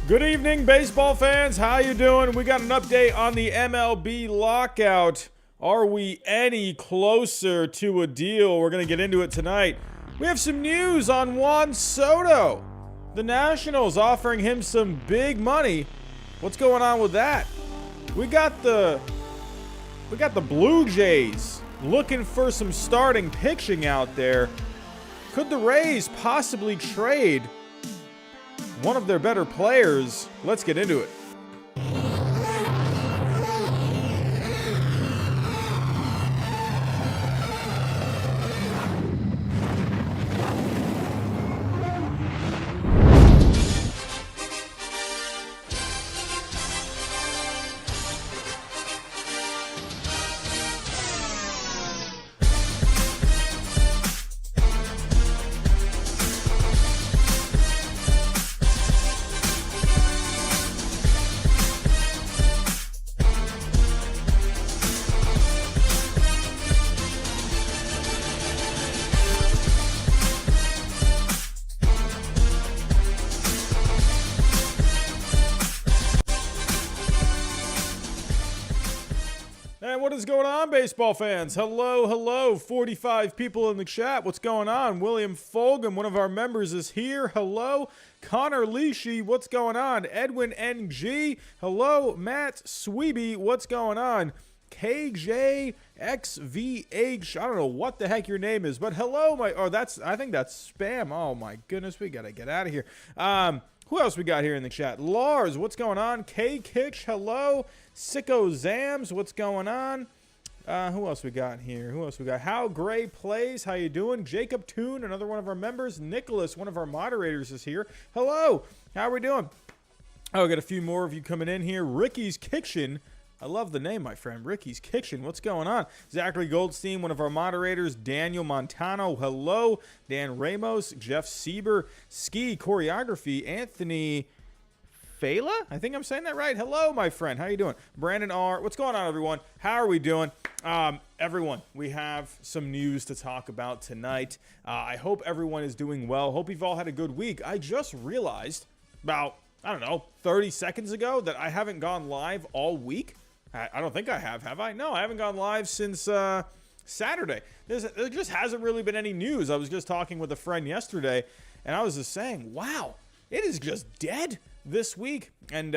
Good evening, baseball fans. How you doing? We got an update on the MLB Lockout. Are we any closer to a deal? We're going to get into it tonight. We have some news on Juan Soto. The Nationals offering him some big money. What's going on with that? We got the Blue Jays looking for some starting pitching out there. Could the Rays possibly trade one of their better players? Let's get into it. And what is going on, baseball fans? Hello, 45 people in the chat. What's going on? William Fulgham, one of our members, is here. Hello. Connor Leashy, what's going on? Edwin NG, hello. Matt Sweeby, what's going on? KJXVH, I don't know what the heck your name is, but hello, I think that's spam. Oh my goodness, we gotta get out of here. Who else we got here in the chat? Lars, what's going on? K-Kitch, hello. Sicko Zams, what's going on? Who else we got here? How Gray Plays, how you doing? Jacob Toon, another one of our members. Nicholas, one of our moderators, is here. Hello, how are we doing? Oh, we got a few more of you coming in here. Ricky's Kitchen. I love the name, my friend. Ricky's Kitchen. What's going on? Zachary Goldstein, one of our moderators. Daniel Montano. Hello. Dan Ramos. Jeff Sieber. Ski Choreography. Anthony Fela? I think I'm saying that right. Hello, my friend. How you doing? Brandon R. What's going on, everyone? How are we doing? Everyone, we have some news to talk about tonight. I hope everyone is doing well. Hope you've all had a good week. I just realized about, 30 seconds ago that I haven't gone live all week. I don't think I have I? No, I haven't gone live since Saturday. There just hasn't really been any news. I was just talking with a friend yesterday, and I was just saying, wow, it is just dead this week. And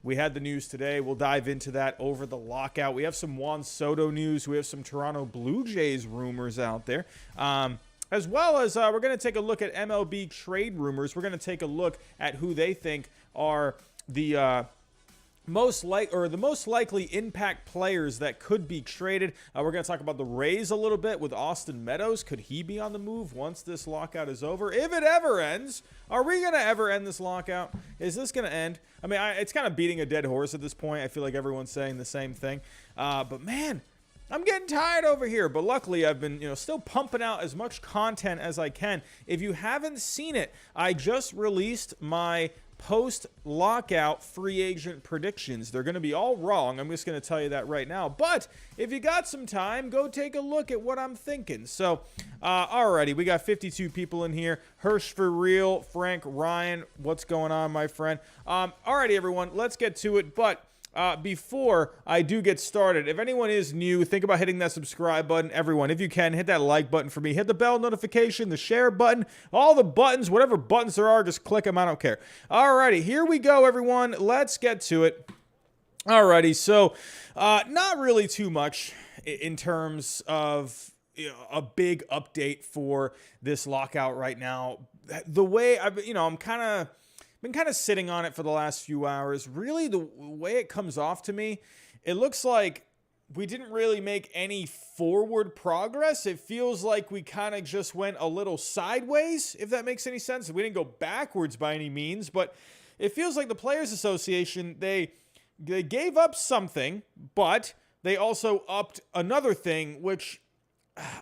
we had the news today. We'll dive into that over the lockout. We have some Juan Soto news. We have some Toronto Blue Jays rumors out there. As well as we're going to take a look at MLB Trade Rumors. We're going to take a look at who they think are the most likely impact players that could be traded. We're going to talk about the Rays a little bit with Austin Meadows. Could he be on the move once this lockout is over? If it ever ends, are we going to ever end this lockout? Is this going to end? I mean, it's kind of beating a dead horse at this point. I feel like everyone's saying the same thing. But man, I'm getting tired over here, but luckily I've been, still pumping out as much content as I can. If you haven't seen it, I just released my post-lockout free agent predictions. They're going to be all wrong. I'm just going to tell you that right now. But if you got some time, go take a look at what I'm thinking. So, alrighty, we got 52 people in here. Hirsch for real, Frank, Ryan, what's going on, my friend? Alrighty, everyone, let's get to it. But before I do get started, if anyone is new, think about hitting that subscribe button. Everyone, if you can, hit that like button for me. Hit the bell notification, the share button, all the buttons, whatever buttons there are, just click them. I don't care. Alrighty, here we go, everyone. Let's get to it. Alrighty, so not really too much in terms of a big update for this lockout right now. The way I'm been kind of sitting on it for the last few hours. Really, the way it comes off to me, it looks like we didn't really make any forward progress. It feels like we kind of just went a little sideways, if that makes any sense. We didn't go backwards by any means, but it feels like the Players Association, they gave up something, but they also upped another thing, which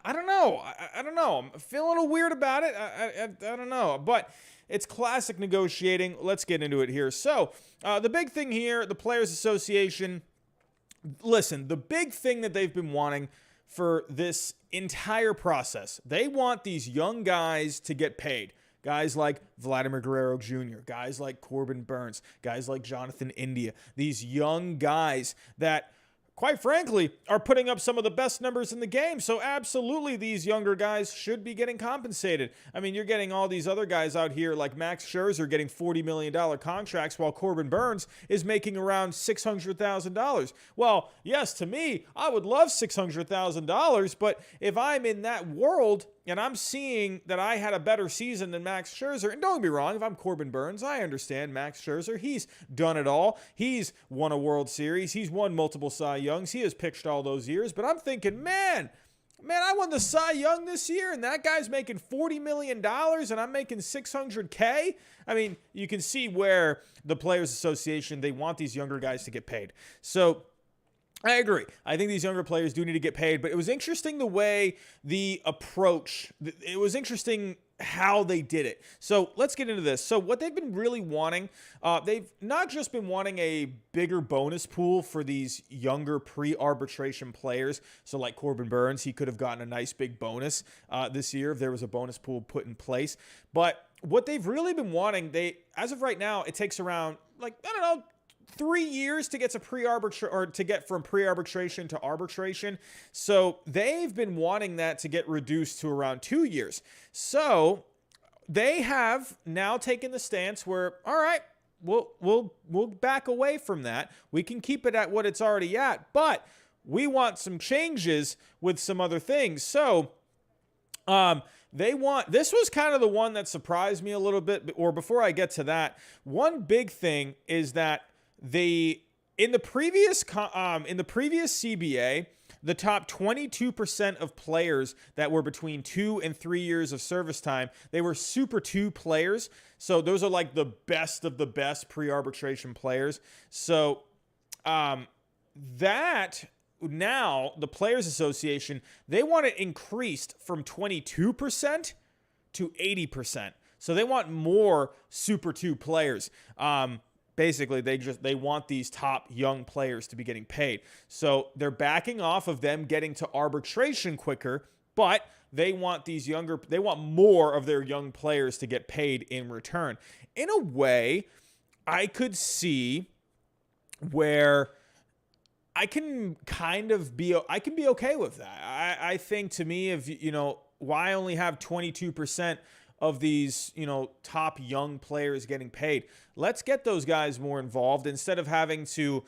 I don't know. I don't know. I'm feeling a little weird about it. I don't know, but it's classic negotiating. Let's get into it here. So the big thing here, the Players Association, listen, the big thing that they've been wanting for this entire process, they want these young guys to get paid. Guys like Vladimir Guerrero Jr., guys like Corbin Burns, guys like Jonathan India. These young guys that, quite frankly, are putting up some of the best numbers in the game. So absolutely, these younger guys should be getting compensated. I mean, you're getting all these other guys out here like Max Scherzer getting $40 million contracts while Corbin Burns is making around $600,000. Well, yes, to me, I would love $600,000, but if I'm in that world and I'm seeing that I had a better season than Max Scherzer, and don't get me wrong, if I'm Corbin Burns, I understand Max Scherzer. He's done it all. He's won a World Series. He's won multiple Cy Youngs. He has pitched all those years. But I'm thinking, man, I won the Cy Young this year, and that guy's making $40 million, and I'm making $600K. I mean, you can see where the Players Association, they want these younger guys to get paid. So I agree. I think these younger players do need to get paid, but it was interesting the way the approach, it was interesting how they did it. So let's get into this. So what they've been really wanting, they've not just been wanting a bigger bonus pool for these younger pre-arbitration players. So like Corbin Burns, he could have gotten a nice big bonus this year if there was a bonus pool put in place. But what they've really been wanting, as of right now, it takes around, like, I don't know, 3 years to get to from pre-arbitration to arbitration. So they've been wanting that to get reduced to around 2 years. So they have now taken the stance where, all right, we'll back away from that. We can keep it at what it's already at, but we want some changes with some other things. So this was kind of the one that surprised me a little bit, or before I get to that, one big thing is that in the previous CBA, the top 22% of players that were between 2 and 3 years of service time, they were Super 2 players. So those are like the best of the best pre-arbitration players. So that now the Players Association, they want it increased from 22% to 80%. So they want more Super 2 players. Basically, they want these top young players to be getting paid. So they're backing off of them getting to arbitration quicker, but they want more of their young players to get paid in return. In a way, I could see where I can be okay with that. I think, to me, if why only have 22% of these, top young players getting paid? Let's get those guys more involved instead of having to,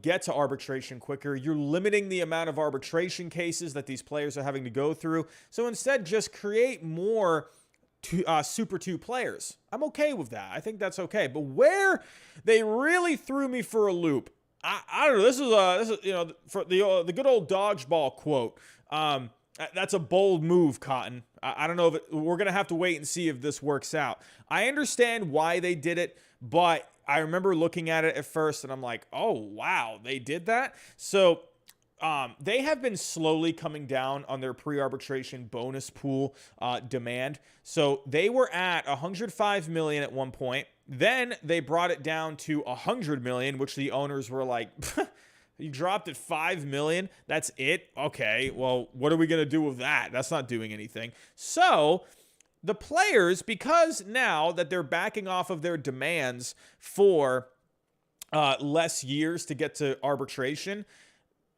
get to arbitration quicker. You're limiting the amount of arbitration cases that these players are having to go through. So instead, just create more Super 2 players. I'm okay with that. I think that's okay. But where they really threw me for a loop, I don't know. This is for the good old dodgeball quote. That's a bold move, Cotton. I don't know if we're going to have to wait and see if this works out. I understand why they did it, but I remember looking at it at first and I'm like, oh, wow, they did that? So they have been slowly coming down on their pre-arbitration bonus pool demand. So they were at $105 million at one point. Then they brought it down to $100 million, which the owners were like, you dropped it $5 million. That's it. Okay. Well, what are we going to do with that? That's not doing anything. So the players, because now that they're backing off of their demands for less years to get to arbitration,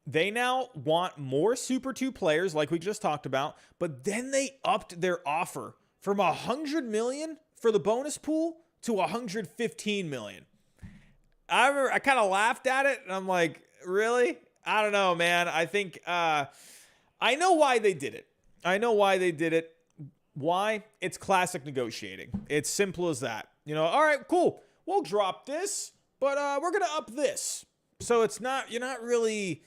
they now want more Super 2 players, like we just talked about, but then they upped their offer from $100 million for the bonus pool to $115 million. I kind of laughed at it, and I'm like, really? I don't know, man. I think I know why they did it. Why? It's classic negotiating. It's simple as that. All right, cool. We'll drop this, but we're going to up this. So you're not really,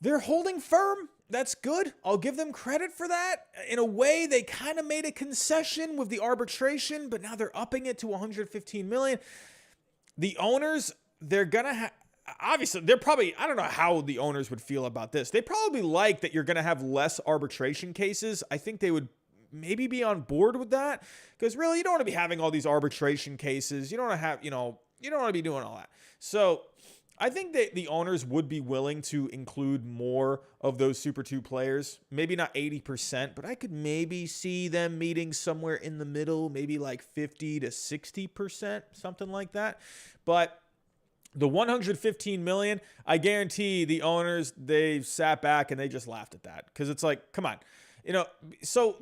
they're holding firm. That's good. I'll give them credit for that. In a way, they kind of made a concession with the arbitration, but now they're upping it to $115 million. The owners, they're going to obviously, they're probably, I don't know how the owners would feel about this. They probably like that you're going to have less arbitration cases. I think they would maybe be on board with that, because really, you don't want to be having all these arbitration cases. You don't want to have, you don't want to be doing all that. So I think that the owners would be willing to include more of those Super 2 players. Maybe not 80%, but I could maybe see them meeting somewhere in the middle, maybe like 50 to 60%, something like that. But the $115 million, I guarantee the owners, they sat back and they just laughed at that. Because it's like, come on. So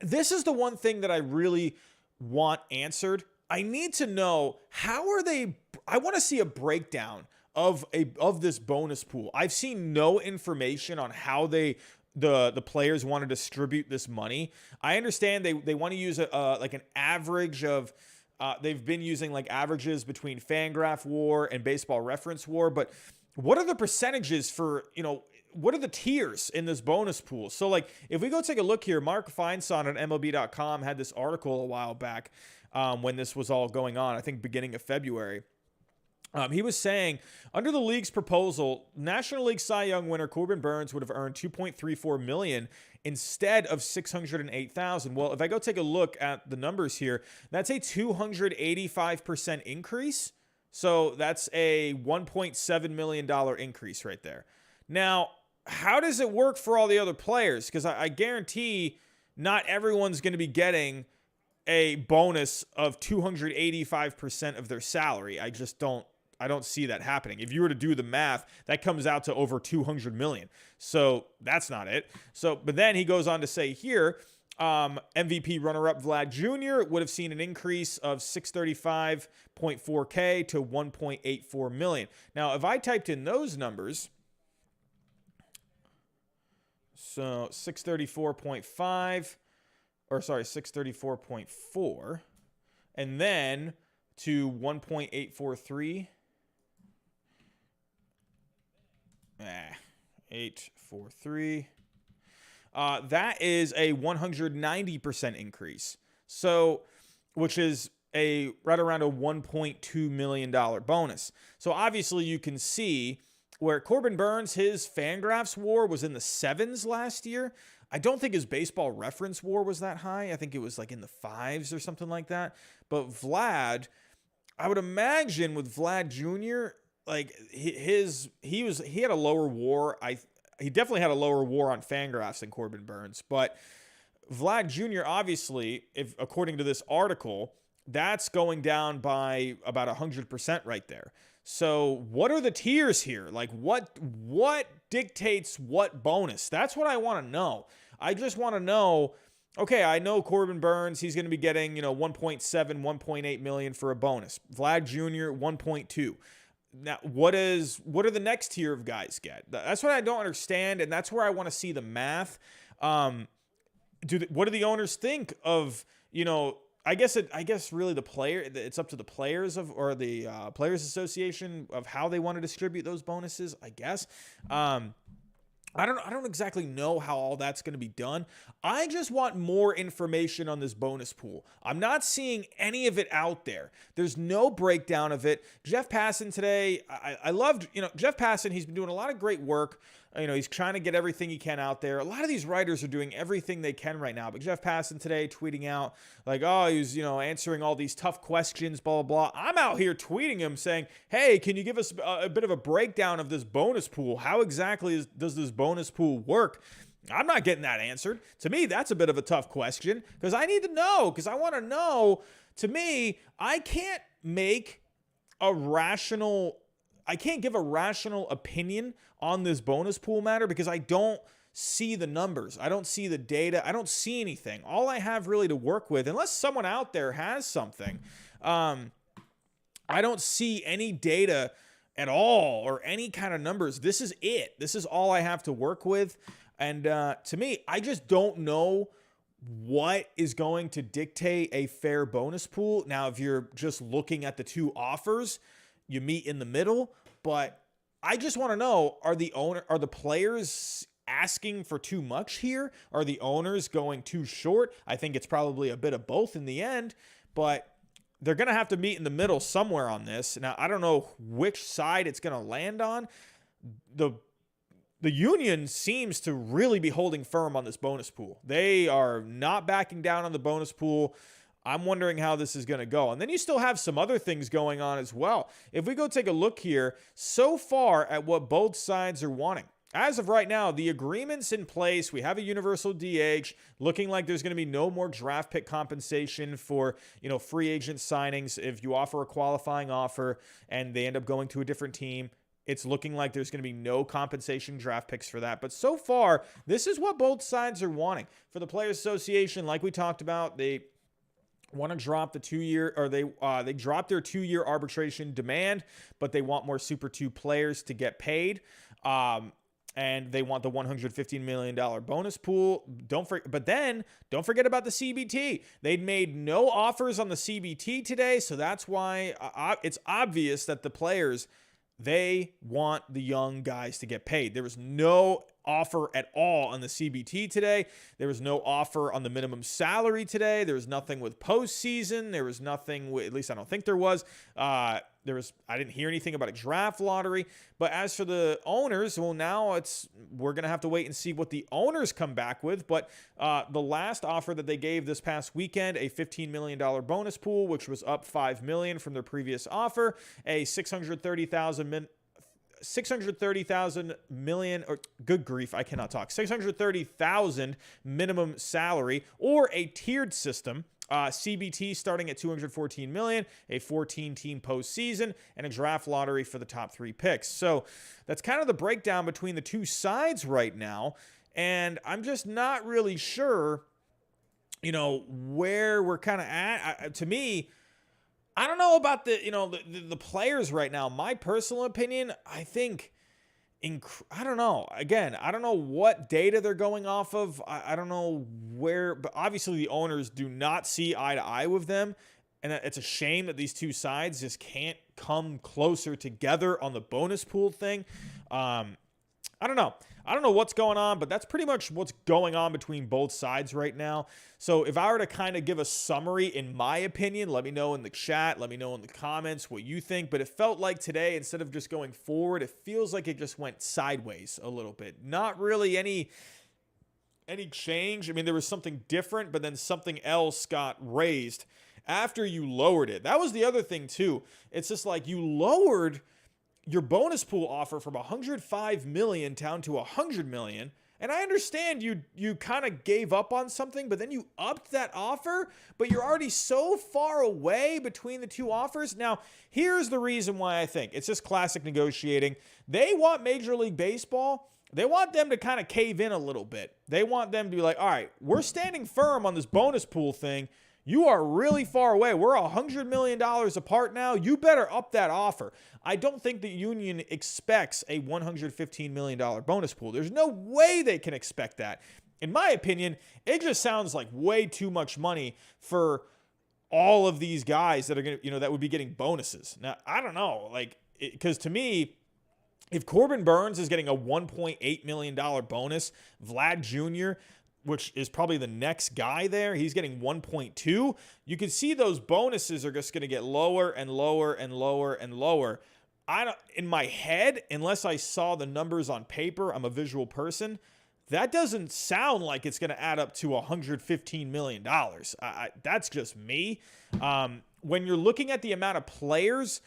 this is the one thing that I really want answered. I need to know, how are they? I want to see a breakdown of this bonus pool. I've seen no information on how the players want to distribute this money. I understand they want to use like an average of. They've been using like averages between Fangraph WAR and Baseball Reference WAR, but what are the percentages for, what are the tiers in this bonus pool? So like, if we go take a look here, Mark Feinstein on MLB.com had this article a while back when this was all going on, I think beginning of February. He was saying, under the league's proposal, National League Cy Young winner Corbin Burnes would have earned $2.34 million instead of $608,000. Well, if I go take a look at the numbers here, that's a 285% increase. So that's a $1.7 million increase right there. Now, how does it work for all the other players? Because I guarantee not everyone's going to be getting a bonus of 285% of their salary. I don't see that happening. If you were to do the math, that comes out to over 200 million. So that's not it. But then he goes on to say here, MVP runner-up Vlad Jr. would have seen an increase of 635.4K to 1.84 million. Now, if I typed in those numbers, so 634.4, and then to 1.843. 843. That is a 190% increase. So, which is right around a $1.2 million bonus. So obviously you can see where Corbin Burnes, his Fangraphs WAR was in the 7s last year. I don't think his Baseball Reference WAR was that high. I think it was like in the 5s or something like that. But Vlad, I would imagine with Vlad Jr., like he had a lower WAR. He definitely had a lower WAR on Fangraphs than Corbin Burnes, but Vlad Jr. obviously, if according to this article, that's going down by about 100% right there. So what are the tiers here? Like what dictates what bonus? That's what I want to know. I just want to know, okay, I know Corbin Burnes, he's going to be getting, 1.7, 1.8 million for a bonus. Vlad Jr., 1.2. Now, what are the next tier of guys get? That's what I don't understand, and that's where I want to see the math. What do the owners think of, I guess really the player, it's up to the players or the Players Association of how they want to distribute those bonuses, I guess. I don't exactly know how all that's going to be done. I just want more information on this bonus pool. I'm not seeing any of it out there. There's no breakdown of it. Jeff Passan today, I loved, Jeff Passan, he's been doing a lot of great work. He's trying to get everything he can out there. A lot of these writers are doing everything they can right now. But Jeff Passan today tweeting out like, oh, he's, answering all these tough questions, blah, blah, blah. I'm out here tweeting him saying, hey, can you give us a bit of a breakdown of this bonus pool? How exactly does this bonus pool work? I'm not getting that answered. To me, that's a bit of a tough question because I need to know, because I want to know. To me, I can't give a rational opinion on this bonus pool matter because I don't see the numbers. I don't see the data. I don't see anything. All I have really to work with, unless someone out there has something, I don't see any data at all or any kind of numbers. This is it. This is all I have to work with. And to me, I just don't know what is going to dictate a fair bonus pool. Now, if you're just looking at the two offers, you meet in the middle. But I just want to know, are the players asking for too much here? Are the owners going too short? I think it's probably a bit of both in the end, but they're going to have to meet in the middle somewhere on this. Now, I don't know which side it's going to land on. The union seems to really be holding firm on this bonus pool. They are not backing down on the bonus pool. I'm wondering how this is going to go. And then you still have some other things going on as well. If we go take a look here, so far at what both sides are wanting. As of right now, the agreement's in place. We have a universal DH, looking like there's going to be no more draft pick compensation for, free agent signings. If you offer a qualifying offer and they end up going to a different team, it's looking like there's going to be no compensation draft picks for that. But so far, this is what both sides are wanting. For the Players Association, like we talked about, they want to drop the 2-year, or they dropped their 2-year arbitration demand, but they want more Super 2 players to get paid. And they want the $115 million bonus pool. But then don't forget about the CBT. They'd made no offers on the CBT today, so that's why it's obvious that the players, they want the young guys to get paid. There was no offer at all on the CBT today. There was no offer on the minimum salary today. There was nothing with postseason. There was nothing with, at least I don't think there was. I didn't hear anything about a draft lottery. But as for the owners, well, now we're going to have to wait and see what the owners come back with. But the last offer that they gave this past weekend, a $15 million bonus pool, which was up $5 million from their previous offer, a $630,000 minimum salary, or a tiered system. CBT starting at $214 million, a 14-team postseason, and a draft lottery for the top 3 picks. So that's kind of the breakdown between the two sides right now, and I'm just not really sure, where we're kind of at. To me, I don't know about the players right now. My personal opinion, I think, I don't know. Again, I don't know what data they're going off of. I don't know where, but obviously the owners do not see eye to eye with them. And it's a shame that these two sides just can't come closer together on the bonus pool thing. I don't know. I don't know what's going on, but that's pretty much what's going on between both sides right now. So if I were to kind of give a summary, in my opinion, let me know in the chat, let me know in the comments what you think. But it felt like today, instead of just going forward, it feels like it just went sideways a little bit. Not really any change. I mean, there was something different, but then something else got raised after you lowered it. That was the other thing too. It's just like you lowered your bonus pool offer from $105 million down to $100 million. And I understand you kind of gave up on something, but then you upped that offer, but you're already so far away between the two offers. Now, here's the reason why I think it's just classic negotiating. They want Major League Baseball. They want them to kind of cave in a little bit. They want them to be like, all right, we're standing firm on this bonus pool thing. You are really far away. We're $100 million apart now. You better up that offer. I don't think the union expects a $115 million bonus pool. There's no way they can expect that. In my opinion, it just sounds like way too much money for all of these guys that are going to, that would be getting bonuses. Now, I don't know, because to me, if Corbin Burns is getting a $1.8 million bonus, Vlad Jr., which is probably the next guy there, he's getting 1.2. You can see those bonuses are just going to get lower and lower and lower and lower. In my head, unless I saw the numbers on paper, I'm a visual person, that doesn't sound like it's going to add up to $115 million. That's just me. When you're looking at the amount of players,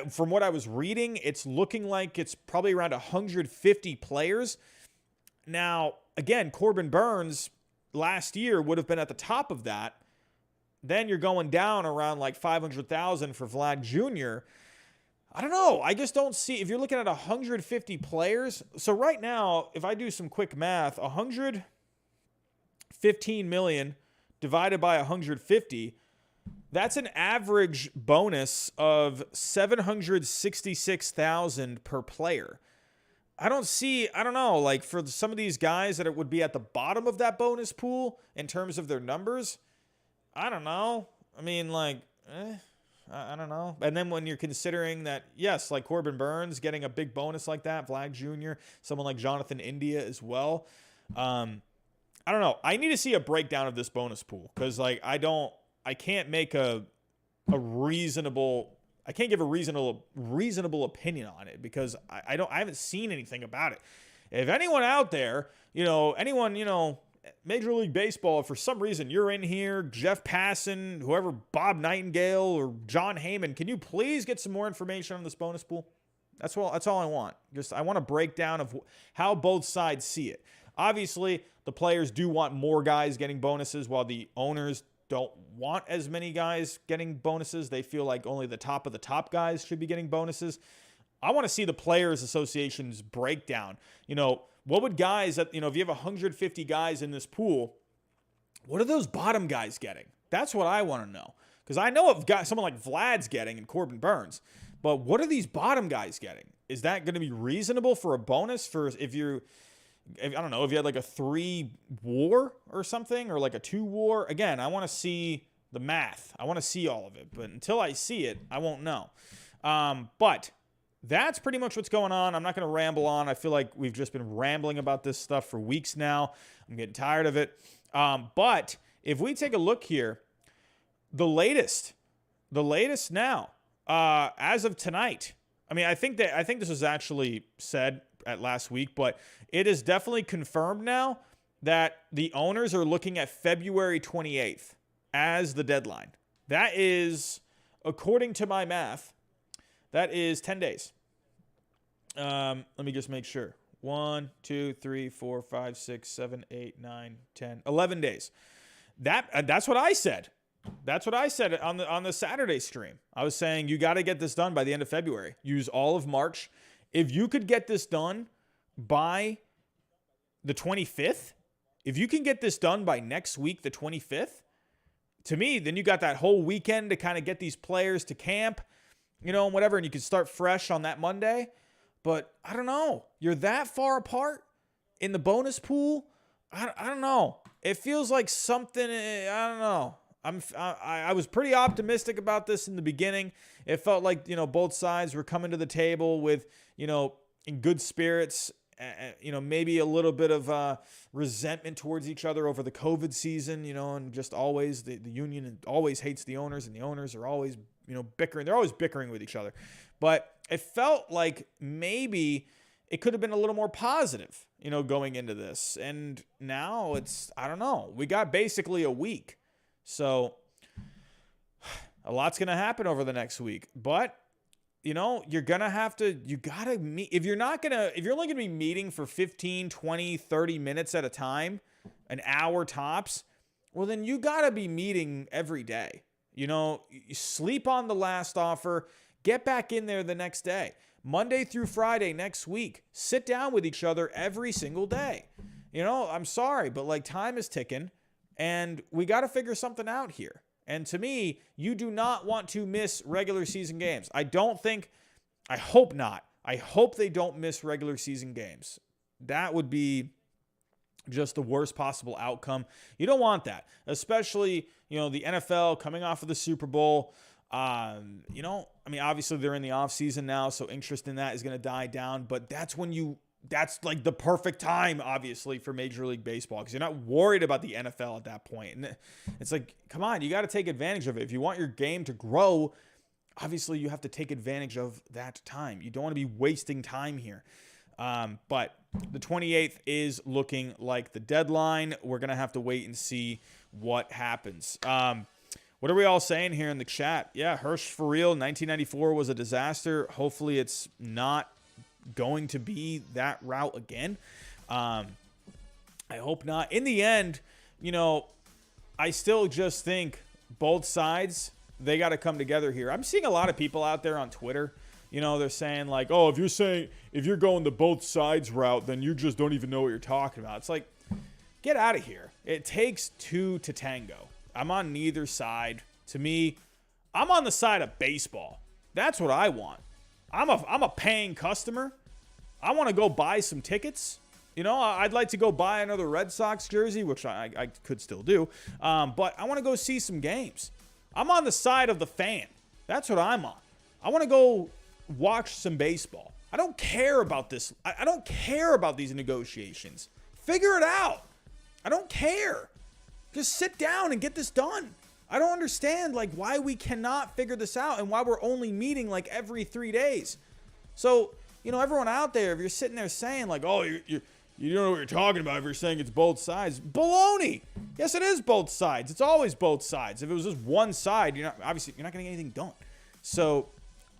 from what I was reading, it's looking like it's probably around 150 players. Now, again, Corbin Burns last year would have been at the top of that. Then you're going down around like 500,000 for Vlad Jr. I don't know. I just don't see, if you're looking at 150 players. So right now, if I do some quick math, 115 million divided by 150, that's an average bonus of 766,000 per player. I don't know, like for some of these guys that it would be at the bottom of that bonus pool in terms of their numbers, I don't know. I mean, I don't know. And then when you're considering that, yes, like Corbin Burns getting a big bonus like that, Vlad Jr., someone like Jonathan India as well. I don't know. I need to see a breakdown of this bonus pool because I can't make a reasonable. I can't give a reasonable opinion on it because I haven't seen anything about it. If anyone out there, anyone, Major League Baseball, if for some reason you're in here, Jeff Passan, whoever, Bob Nightingale or John Heyman, can you please get some more information on this bonus pool? That's all I want. Just I want a breakdown of how both sides see it. Obviously, the players do want more guys getting bonuses, while the owners don't want as many guys getting bonuses. They feel like only the top of the top guys should be getting bonuses. I want to see the Players Association's breakdown. What would guys that, if you have 150 guys in this pool, what are those bottom guys getting? That's what I want to know. Because I know if someone like Vlad's getting and Corbin Burns, but what are these bottom guys getting? Is that going to be reasonable for a bonus for if you had like a 3 WAR or something, or like a 2 WAR? Again, I want to see the math. I want to see all of it. But until I see it, I won't know. But that's pretty much what's going on. I'm not going to ramble on. I feel like we've just been rambling about this stuff for weeks now. I'm getting tired of it. But if we take a look here, the latest now, as of tonight, I think this was actually said at last week, but it is definitely confirmed now that the owners are looking at February 28th as the deadline. That is, according to my math, that is 10 days. Let me just make sure. 1, 2, 3, 4, 5, 6, 7, 8, 9, 10, 11 days. That's what I said. That's what I said on the Saturday stream. I was saying you got to get this done by the end of February. Use all of March. If you could get this done by the 25th, if you can get this done by next week, the 25th, to me, then you got that whole weekend to kind of get these players to camp, and whatever, and you can start fresh on that Monday. But I don't know. You're that far apart in the bonus pool. I don't know. It feels like something. I don't know. I was pretty optimistic about this in the beginning. It felt like both sides were coming to the table with in good spirits. Maybe a little bit of resentment towards each other over the COVID season. And just always the union always hates the owners, and the owners are always bickering. They're always bickering with each other. But it felt like maybe it could have been a little more positive, going into this. And now I don't know. We got basically a week. So a lot's going to happen over the next week. But, you're going to have to, you got to meet. If you're only going to be meeting for 15, 20, 30 minutes at a time, an hour tops, well, then you got to be meeting every day. You sleep on the last offer, get back in there the next day. Monday through Friday next week, sit down with each other every single day. I'm sorry, but time is ticking, and we got to figure something out here. And to me, you do not want to miss regular season games. I hope not. I hope they don't miss regular season games. That would be just the worst possible outcome. You don't want that, especially, the NFL coming off of the Super Bowl. Obviously they're in the off season now, so interest in that is going to die down, but that's like the perfect time, obviously, for Major League Baseball, because you're not worried about the NFL at that point. And it's like, come on, you got to take advantage of it. If you want your game to grow, obviously you have to take advantage of that time. You don't want to be wasting time here. But the 28th is looking like the deadline. We're going to have to wait and see what happens. What are we all saying here in the chat? Yeah, Hirsch for real. 1994 was a disaster. Hopefully it's not going to be that route again. I hope not. In the end, I still just think both sides, they got to come together here. I'm seeing a lot of people out there on Twitter, they're saying like, oh, if you're going the both sides route, then you just don't even know what you're talking about. It's like, get out of here. It takes two to tango. I'm on neither side. To me, I'm on the side of baseball. That's what I want. I'm a paying customer. I want to go buy some tickets. I'd like to go buy another Red Sox jersey, which I could still do. But I want to go see some games. I'm on the side of the fan. That's what I'm on. I want to go watch some baseball. I don't care about this. I don't care about these negotiations. Figure it out. I don't care. Just sit down and get this done. I don't understand why we cannot figure this out and why we're only meeting every 3 days. So, everyone out there, if you're sitting there saying oh, you don't know what you're talking about if you're saying it's both sides. Baloney. Yes, it is both sides. It's always both sides. If it was just one side, obviously you're not going to get anything done. So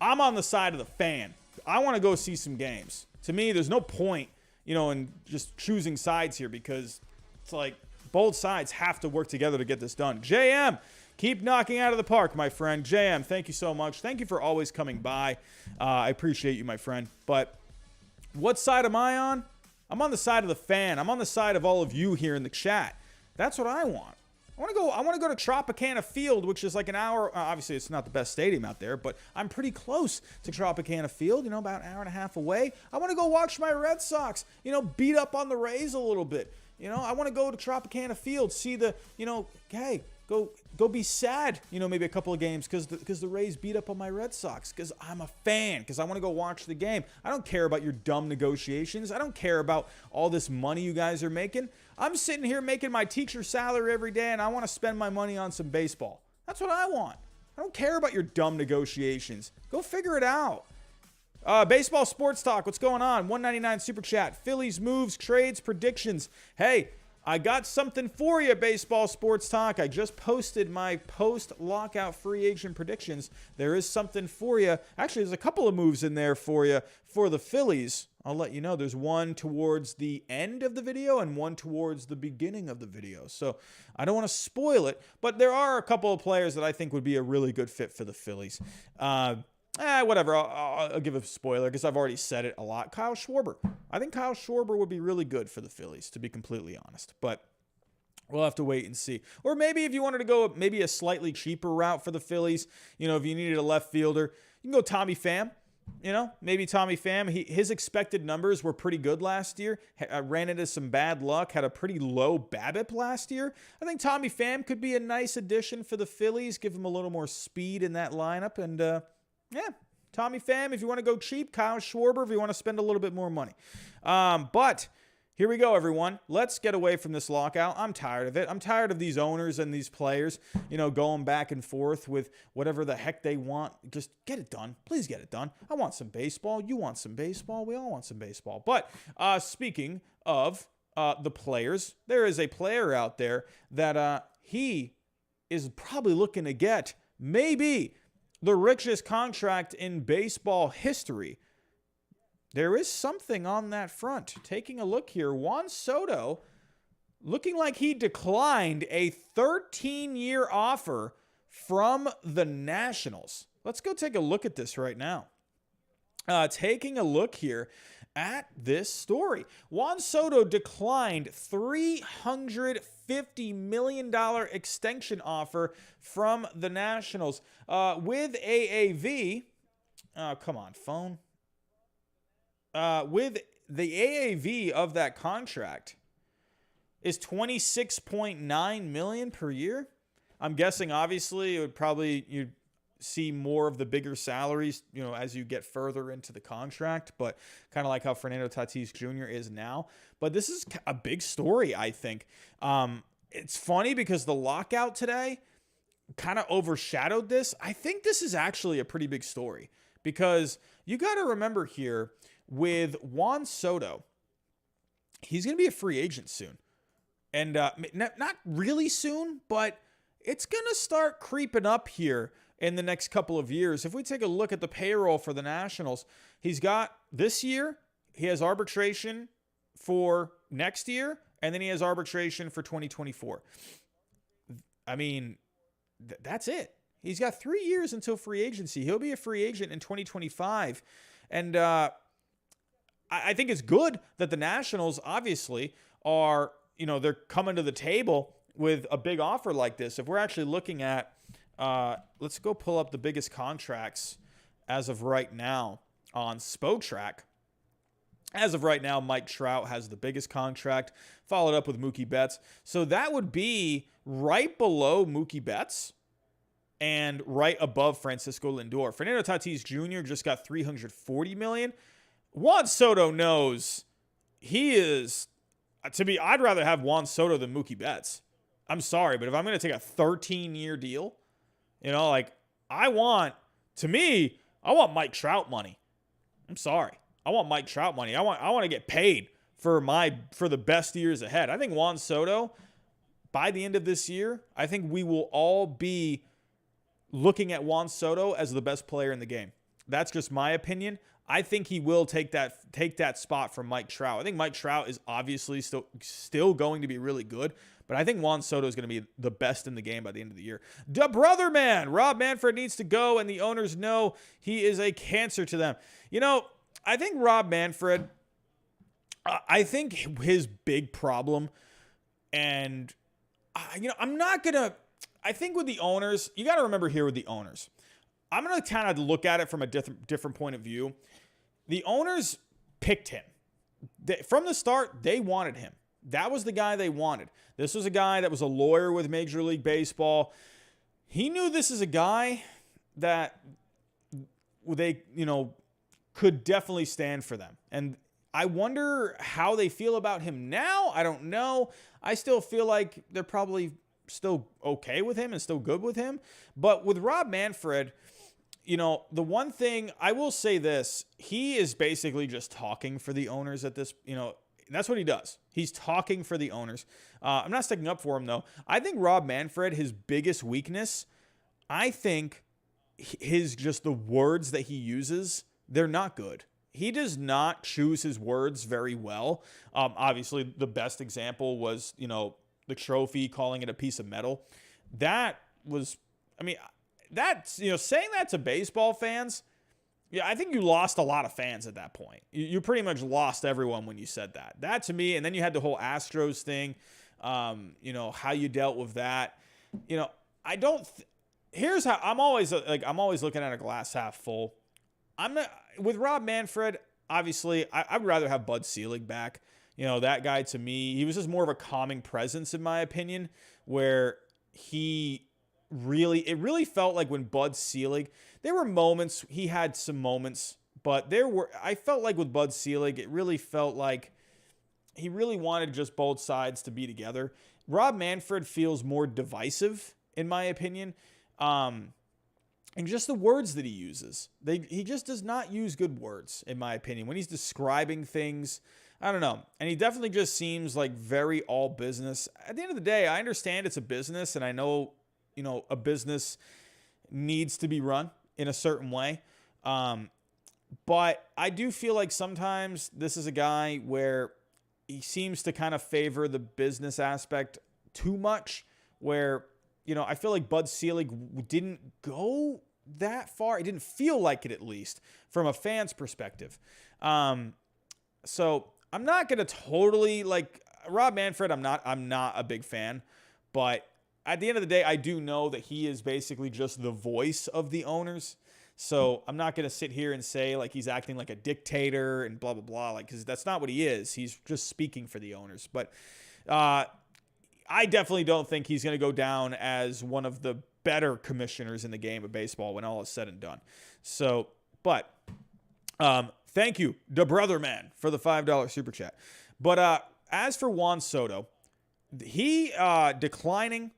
I'm on the side of the fan. I want to go see some games. To me, there's no point, in just choosing sides here, because it's like both sides have to work together to get this done. JM, keep knocking out of the park, my friend. JM, thank you so much. Thank you for always coming by. I appreciate you, my friend. But what side am I on? I'm on the side of the fan. I'm on the side of all of you here in the chat. That's what I want. I want to go to Tropicana Field, which is like an hour. Obviously, it's not the best stadium out there, but I'm pretty close to Tropicana Field, about an hour and a half away. I want to go watch my Red Sox, beat up on the Rays a little bit. I want to go to Tropicana Field, see the, hey, go be sad, maybe a couple of games because the Rays beat up on my Red Sox, because I'm a fan, because I want to go watch the game. I don't care about your dumb negotiations. I don't care about all this money you guys are making. I'm sitting here making my teacher salary every day, and I want to spend my money on some baseball. That's what I want. I don't care about your dumb negotiations. Go figure it out. Baseball Sports Talk, what's going on? 199 Super Chat. Phillies moves, trades, predictions. Hey, I got something for you, Baseball Sports Talk. I just posted my post-lockout free agent predictions. There is something for you. Actually, there's a couple of moves in there for you for the Phillies. I'll let you know. There's one towards the end of the video and one towards the beginning of the video. So I don't want to spoil it, but there are a couple of players that I think would be a really good fit for the Phillies. Whatever. I'll give a spoiler because I've already said it a lot. Kyle Schwarber. I think Kyle Schwarber would be really good for the Phillies, to be completely honest. But we'll have to wait and see. Or maybe if you wanted to go maybe a slightly cheaper route for the Phillies, if you needed a left fielder, you can go Tommy Pham. Maybe Tommy Pham. His expected numbers were pretty good last year. Ran into some bad luck. Had a pretty low BABIP last year. I think Tommy Pham could be a nice addition for the Phillies. Give him a little more speed in that lineup. And, Tommy Pham, if you want to go cheap. Kyle Schwarber, if you want to spend a little bit more money. But here we go, everyone. Let's get away from this lockout. I'm tired of it. I'm tired of these owners and these players, going back and forth with whatever the heck they want. Just get it done. Please get it done. I want some baseball. You want some baseball. We all want some baseball. But speaking of the players, there is a player out there that he is probably looking to get maybe the richest contract in baseball history. There is something on that front. Taking a look here, Juan Soto looking like he declined a 13-year offer from the Nationals. Let's go take a look at this right now. Taking a look here at this story. Juan Soto declined $350 million extension offer from the Nationals. With AAV, come on, phone. With the AAV of that contract is $26.9 million per year. I'm guessing, obviously, you'd see more of the bigger salaries, as you get further into the contract, but kind of like how Fernando Tatis Jr. is now. But this is a big story, I think. It's funny because the lockout today kind of overshadowed this. I think this is actually a pretty big story because you got to remember here with Juan Soto, he's going to be a free agent soon. And not really soon, but it's going to start creeping up here in the next couple of years. If we take a look at the payroll for the Nationals, he's got this year, he has arbitration for next year, and then he has arbitration for 2024. I mean, that's it. He's got 3 years until free agency. He'll be a free agent in 2025. And I think it's good that the Nationals obviously are, they're coming to the table with a big offer like this. If we're actually looking at, let's go pull up the biggest contracts as of right now on Spotrac. As of right now, Mike Trout has the biggest contract, followed up with Mookie Betts. So that would be right below Mookie Betts and right above Francisco Lindor. Fernando Tatis Jr. just got $340 million. Juan Soto knows he is, I'd rather have Juan Soto than Mookie Betts. I'm sorry, but if I'm going to take a 13-year deal, I want Mike Trout money. I'm sorry. I want Mike Trout money. I want to get paid for the best years ahead. I think Juan Soto, by the end of this year, I think we will all be looking at Juan Soto as the best player in the game. That's just my opinion. I think he will take that spot from Mike Trout. I think Mike Trout is obviously still going to be really good, but I think Juan Soto is going to be the best in the game by the end of the year. Da brother man, Rob Manfred needs to go, and the owners know he is a cancer to them. I think Rob Manfred, I think his big problem, and I think with the owners, you got to remember here with the owners, I'm going to kind of look at it from a different point of view. The owners picked him. From the start, they wanted him. That was the guy they wanted. This was a guy that was a lawyer with Major League Baseball. He knew this is a guy that they, could definitely stand for them. And I wonder how they feel about him now. I don't know. I still feel like they're probably still okay with him and still good with him. But with Rob Manfred, the one thing I will say this, he is basically just talking for the owners at this, that's what he does. He's talking for the owners. I'm not sticking up for him though. I think Rob Manfred, his biggest weakness, I think just the words that he uses, they're not good. He does not choose his words very well. Obviously the best example was, the trophy, calling it a piece of metal. That was, that's, saying that to baseball fans, yeah, I think you lost a lot of fans at that point. You pretty much lost everyone when you said that. That to me, and then you had the whole Astros thing, how you dealt with that. Here's how I'm always looking at a glass half full. With Rob Manfred, obviously, I'd rather have Bud Selig back. That guy to me, he was just more of a calming presence in my opinion, where it really felt like when Bud Selig, there were moments, he had some moments, but I felt like with Bud Selig, it really felt like he really wanted just both sides to be together. Rob Manfred feels more divisive, in my opinion. And just the words that he uses, he just does not use good words, in my opinion. When he's describing things, I don't know. And he definitely just seems like very all business. At the end of the day, I understand it's a business, and I know, a business needs to be run in a certain way. But I do feel like sometimes this is a guy where he seems to kind of favor the business aspect too much, where, I feel like Bud Selig didn't go that far. It didn't feel like it, at least from a fan's perspective. So I'm not going to totally Rob Manfred. I'm not a big fan, but at the end of the day, I do know that he is basically just the voice of the owners. So I'm not going to sit here and say he's acting like a dictator and blah, blah, blah, because that's not what he is. He's just speaking for the owners. But I definitely don't think he's going to go down as one of the better commissioners in the game of baseball when all is said and done. So, but thank you, the brother man, for the $5 super chat. But as for Juan Soto, he declining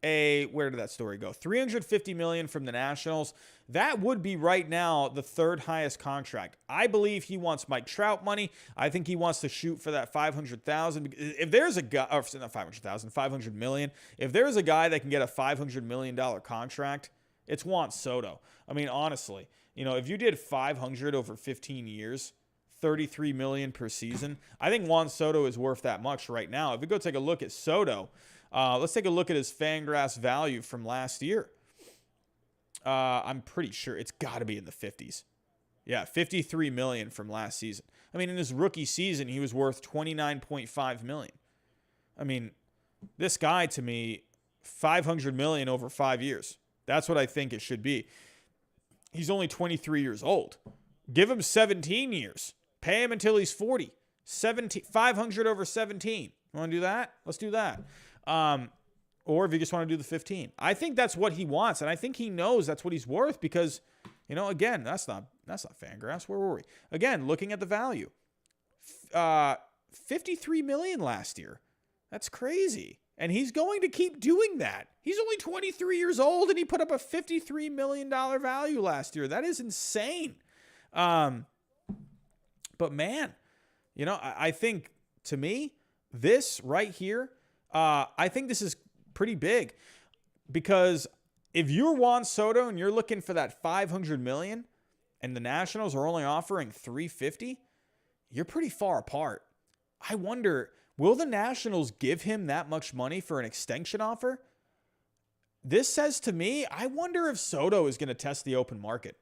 where did that story go? $350 million from the Nationals. That would be right now the third highest contract. I believe he wants Mike Trout money. I think he wants to shoot for that $500,000. If there's a guy, or not $500,000, $500 million. If there's a guy that can get a $500 million contract, it's Juan Soto. Honestly, if you did 500 over 15 years, $33 million per season, I think Juan Soto is worth that much right now. If we go take a look at Soto, let's take a look at his Fangraphs value from last year. I'm pretty sure it's got to be in the 50s. Yeah, $53 million from last season. In his rookie season, he was worth $29.5 million. This guy, to me, $500 million over 5 years. That's what I think it should be. He's only 23 years old. Give him 17 years. Pay him until he's 40. 500 over 17. You want to do that? Let's do that. Or if you just want to do the 15. I think that's what he wants, and I think he knows that's what he's worth because, again, that's not Fangraphs. Where were we? Again, looking at the value. $53 million last year. That's crazy. And he's going to keep doing that. He's only 23 years old, and he put up a $53 million value last year. That is insane. But man, I think to me, this right here, I think this is pretty big, because if you're Juan Soto and you're looking for that $500 million and the Nationals are only offering $350, you're pretty far apart. I wonder, will the Nationals give him that much money for an extension offer? This says to me, I wonder if Soto is going to test the open market.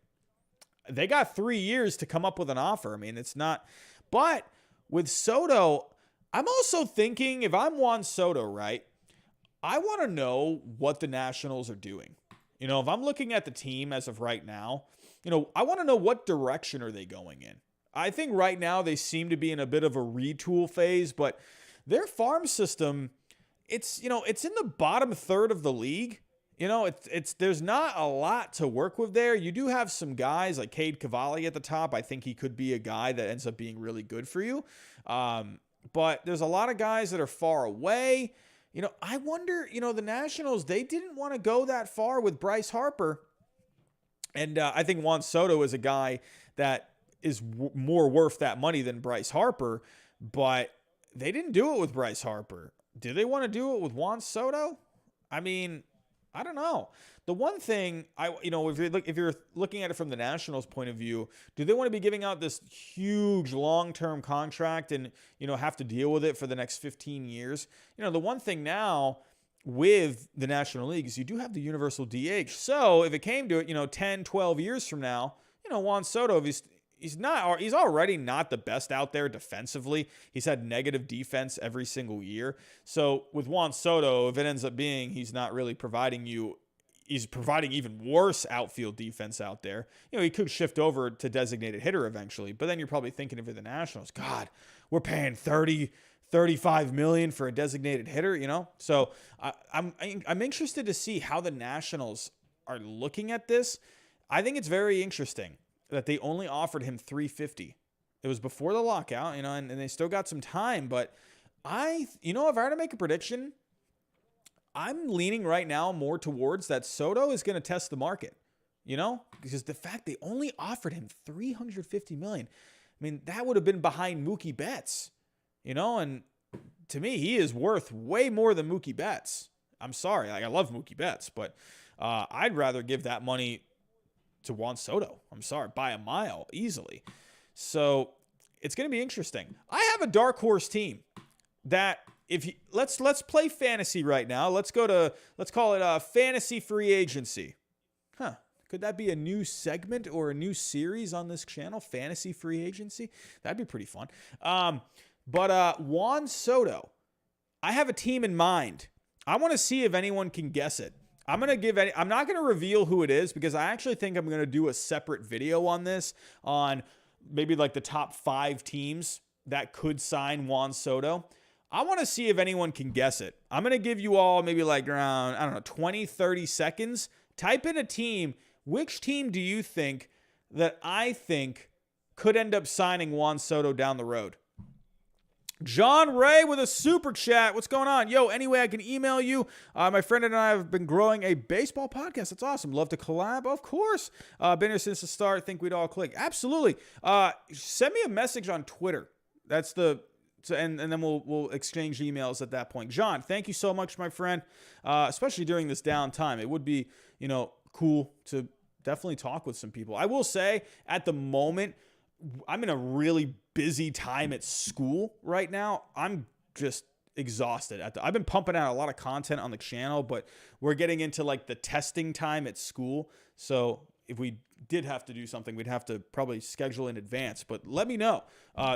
They got 3 years to come up with an offer. I mean, it's not, but with Soto, I'm also thinking, if I'm Juan Soto, right, I want to know what the Nationals are doing. You know, if I'm looking at the team as of right now, you know, I want to know what direction are they going in. I think right now they seem to be in a bit of a retool phase, but their farm system, it's, you know, it's in the bottom third of the league. You know, there's not a lot to work with there. You do have some guys like Cade Cavalli at the top. I think he could be a guy that ends up being really good for you. But there's a lot of guys that are far away. You know, I wonder, you know, the Nationals, they didn't want to go that far with Bryce Harper. And I think Juan Soto is a guy that is more worth that money than Bryce Harper. But they didn't do it with Bryce Harper. Do they want to do it with Juan Soto? I mean, I don't know. The one thing if you're looking at it from the Nationals' point of view, do they want to be giving out this huge long-term contract and, you know, have to deal with it for the next 15 years? You know, the one thing now with the National League is you do have the universal DH. So if it came to it, you know, 10, 12 years from now, you know, Juan Soto, he's already not the best out there defensively. He's had negative defense every single year. So with Juan Soto, if it ends up being he's not really providing you, he's providing even worse outfield defense out there. You know, he could shift over to designated hitter eventually, but then you're probably thinking of the Nationals, God, we're paying $35 million for a designated hitter, you know? So I'm interested to see how the Nationals are looking at this. I think it's very interesting that they only offered him $350. It was before the lockout, you know, and they still got some time. But if I were to make a prediction, I'm leaning right now more towards that Soto is going to test the market, you know, because the fact they only offered him $350 million, I mean, that would have been behind Mookie Betts, you know, and to me, he is worth way more than Mookie Betts. I'm sorry. I love Mookie Betts, but I'd rather give that money to Juan Soto. I'm sorry, by a mile, easily. So it's going to be interesting. I have a dark horse team that let's play fantasy right now. Let's call it fantasy free agency. Could that be a new segment or a new series on this channel? Fantasy free agency? That'd be pretty fun. But Juan Soto, I have a team in mind. I want to see if anyone can guess it. I'm not going to reveal who it is because I actually think I'm going to do a separate video on this, on maybe like the top 5 teams that could sign Juan Soto. I want to see if anyone can guess it. I'm going to give you all maybe like around, I don't know, 20, 30 seconds. Type in a team. Which team do you think that I think could end up signing Juan Soto down the road? John Ray with a super chat. What's going on? Yo, anyway, I can email you. My friend and I have been growing a baseball podcast. That's awesome. Love to collab. Of course. Been here since the start. Think we'd all click. Absolutely. Send me a message on Twitter. And then we'll exchange emails at that point. John, thank you so much, my friend. Especially during this downtime. It would be, you know, cool to definitely talk with some people. I will say at the moment, I'm in a really busy time at school right now. I'm just exhausted. I've been pumping out a lot of content on the channel, but we're getting into like the testing time at school. So if we did have to do something, we'd have to probably schedule in advance. But let me know,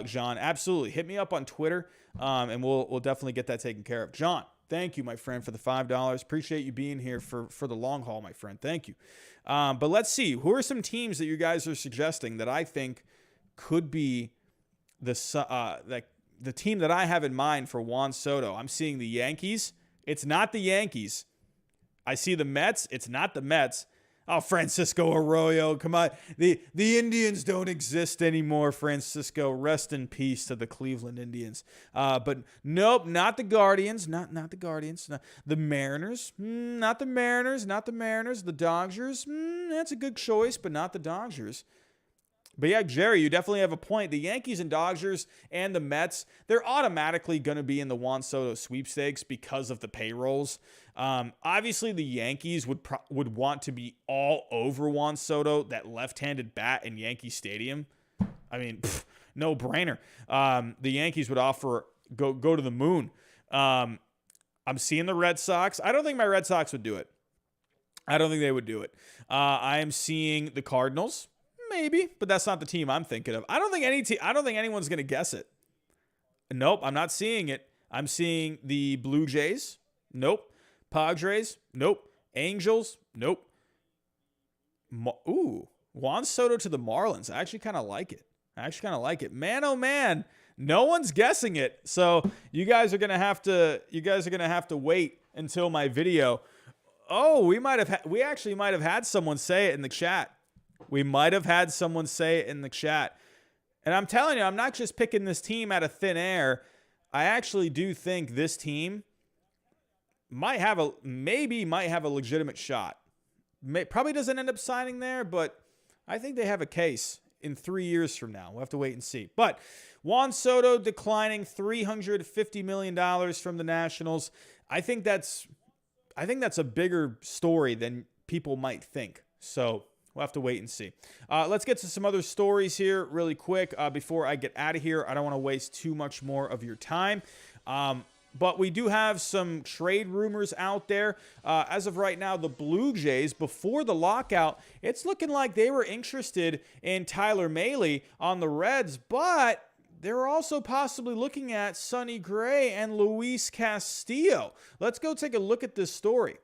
John. Absolutely. Hit me up on Twitter, and we'll definitely get that taken care of. John, thank you, my friend, for the $5. Appreciate you being here for the long haul, my friend. Thank you. But let's see. Who are some teams that you guys are suggesting that I think could be the team that I have in mind for Juan Soto? I'm seeing the Yankees. It's not the Yankees. I see the Mets. It's not the Mets. Oh, Francisco Arroyo. Come on. The Indians don't exist anymore, Francisco. Rest in peace to the Cleveland Indians. But nope, not the Guardians. Not the Guardians. Not the Mariners. Not the Mariners. Not the Mariners. The Dodgers. That's a good choice, but not the Dodgers. But yeah, Jerry, you definitely have a point. The Yankees and Dodgers and the Mets, they're automatically going to be in the Juan Soto sweepstakes because of the payrolls. Obviously, the Yankees would want to be all over Juan Soto, that left-handed bat in Yankee Stadium. I mean, no brainer. The Yankees would offer go to the moon. I'm seeing the Red Sox. I don't think my Red Sox would do it. I don't think they would do it. I am seeing the Cardinals. Maybe, but that's not the team I'm thinking of. I don't think anyone's going to guess it. Nope, I'm not seeing it. I'm seeing the Blue Jays. Nope. Padres. Nope. Angels. Nope. Juan Soto to the Marlins. I actually kind of like it. Man, oh man, no one's guessing it. So you guys are gonna have to wait until my video. Oh, we actually might have had someone say it in the chat. And I'm telling you, I'm not just picking this team out of thin air. I actually do think this team might have a legitimate shot. Probably doesn't end up signing there, but I think they have a case in 3 years from now. We'll have to wait and see. But Juan Soto declining $350 million from the Nationals. I think that's a bigger story than people might think. So we'll have to wait and see. Let's get to some other stories here really quick before I get out of here. I don't want to waste too much more of your time. But we do have some trade rumors out there. As of right now, the Blue Jays, before the lockout, it's looking like they were interested in Tyler Mahle on the Reds, but they're also possibly looking at Sonny Gray and Luis Castillo. Let's go take a look at this story.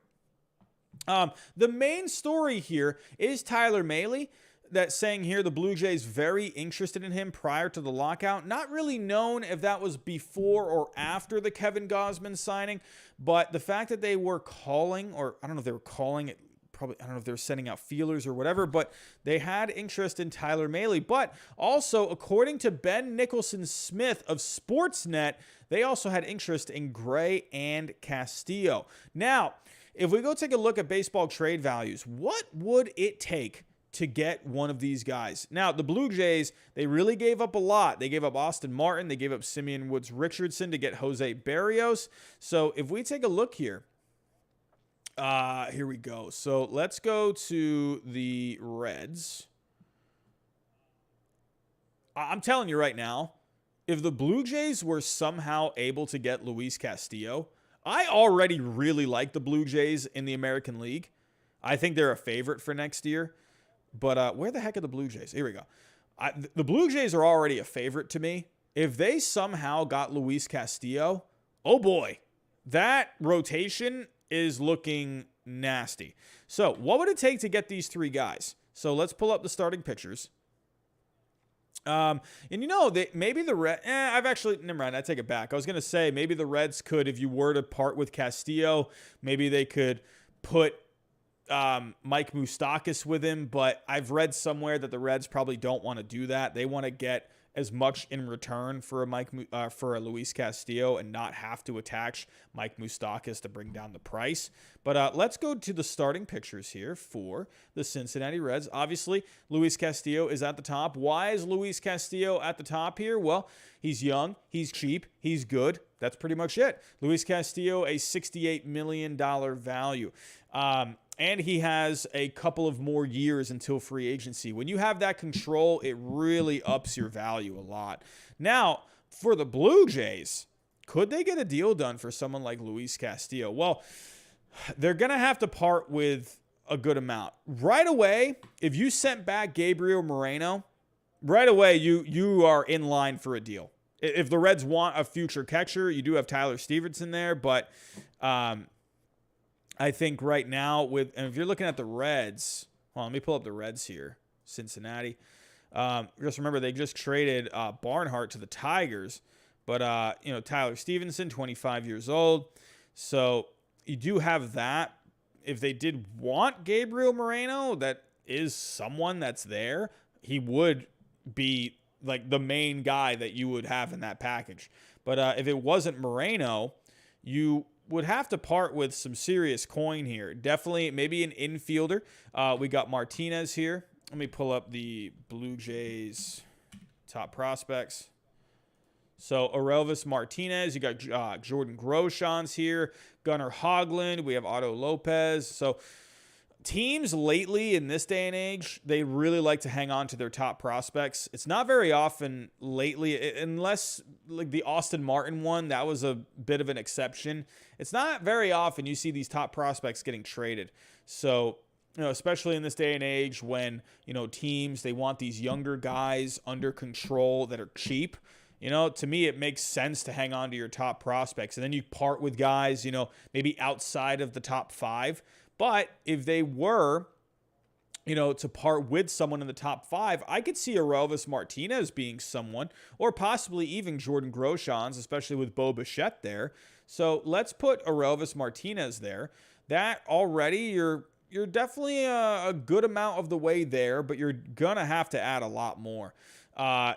The main story here is Tyler Mahle, that's saying here the Blue Jays very interested in him prior to the lockout. Not really known if that was before or after the Kevin Gausman signing, but the fact that they were calling, or I don't know if they were calling it, probably, I don't know if they were sending out feelers or whatever, but they had interest in Tyler Mahle. But also, according to Ben Nicholson-Smith of Sportsnet, they also had interest in Gray and Castillo. Now, if we go take a look at baseball trade values, what would it take to get one of these guys? Now, the Blue Jays, they really gave up a lot. They gave up Austin Martin. They gave up Simeon Woods Richardson to get Jose Barrios. So if we take a look here, here we go. So let's go to the Reds. I'm telling you right now, if the Blue Jays were somehow able to get Luis Castillo, I already really like the Blue Jays in the American League. I think they're a favorite for next year. But where the heck are the Blue Jays? Here we go. The Blue Jays are already a favorite to me. If they somehow got Luis Castillo, oh boy, that rotation is looking nasty. So what would it take to get these three guys? So let's pull up the starting pitchers. And you know, maybe the Reds, never mind, I take it back. I was going to say maybe the Reds could, if you were to part with Castillo, maybe they could put Mike Moustakas with him, but I've read somewhere that the Reds probably don't want to do that. They want to get as much in return for a Luis Castillo and not have to attach Mike Moustakas to bring down the price. But let's go to the starting pitchers here for the Cincinnati Reds. Obviously, Luis Castillo is at the top. Why is Luis Castillo at the top here? Well, he's young, he's cheap, he's good. That's pretty much it. Luis Castillo, a $68 million value. And he has a couple of more years until free agency. When you have that control, it really ups your value a lot. Now, for the Blue Jays, could they get a deal done for someone like Luis Castillo? Well, they're going to have to part with a good amount. Right away, if you sent back Gabriel Moreno, right away you are in line for a deal. If the Reds want a future catcher, you do have Tyler Stevenson there, but I think right now and if you're looking at the Reds, well, let me pull up the Reds here, Cincinnati. Just remember they just traded Barnhart to the Tigers, but Tyler Stevenson, 25 years old, so you do have that. If they did want Gabriel Moreno, that is someone that's there. He would be like the main guy that you would have in that package. But if it wasn't Moreno, you would have to part with some serious coin here. Definitely maybe an infielder. We got Martinez here. let me pull up the Blue Jays top prospects. So Aurelvis Martinez, you got Jordan Groshans here, Gunnar Hoglund, we have Otto Lopez. So teams lately in this day and age, they really like to hang on to their top prospects. It's not very often lately, unless like the Austin Martin one, that was a bit of an exception. It's not very often you see these top prospects getting traded. So, especially in this day and age when, teams, they want these younger guys under control that are cheap. To me, it makes sense to hang on to your top prospects. And then you part with guys, maybe outside of the top 5. But if they were, to part with someone in the top 5, I could see Aurelvis Martinez being someone, or possibly even Jordan Groshans, especially with Bo Bichette there. So let's put Aurelvis Martinez there. That already, you're definitely a good amount of the way there, but you're going to have to add a lot more.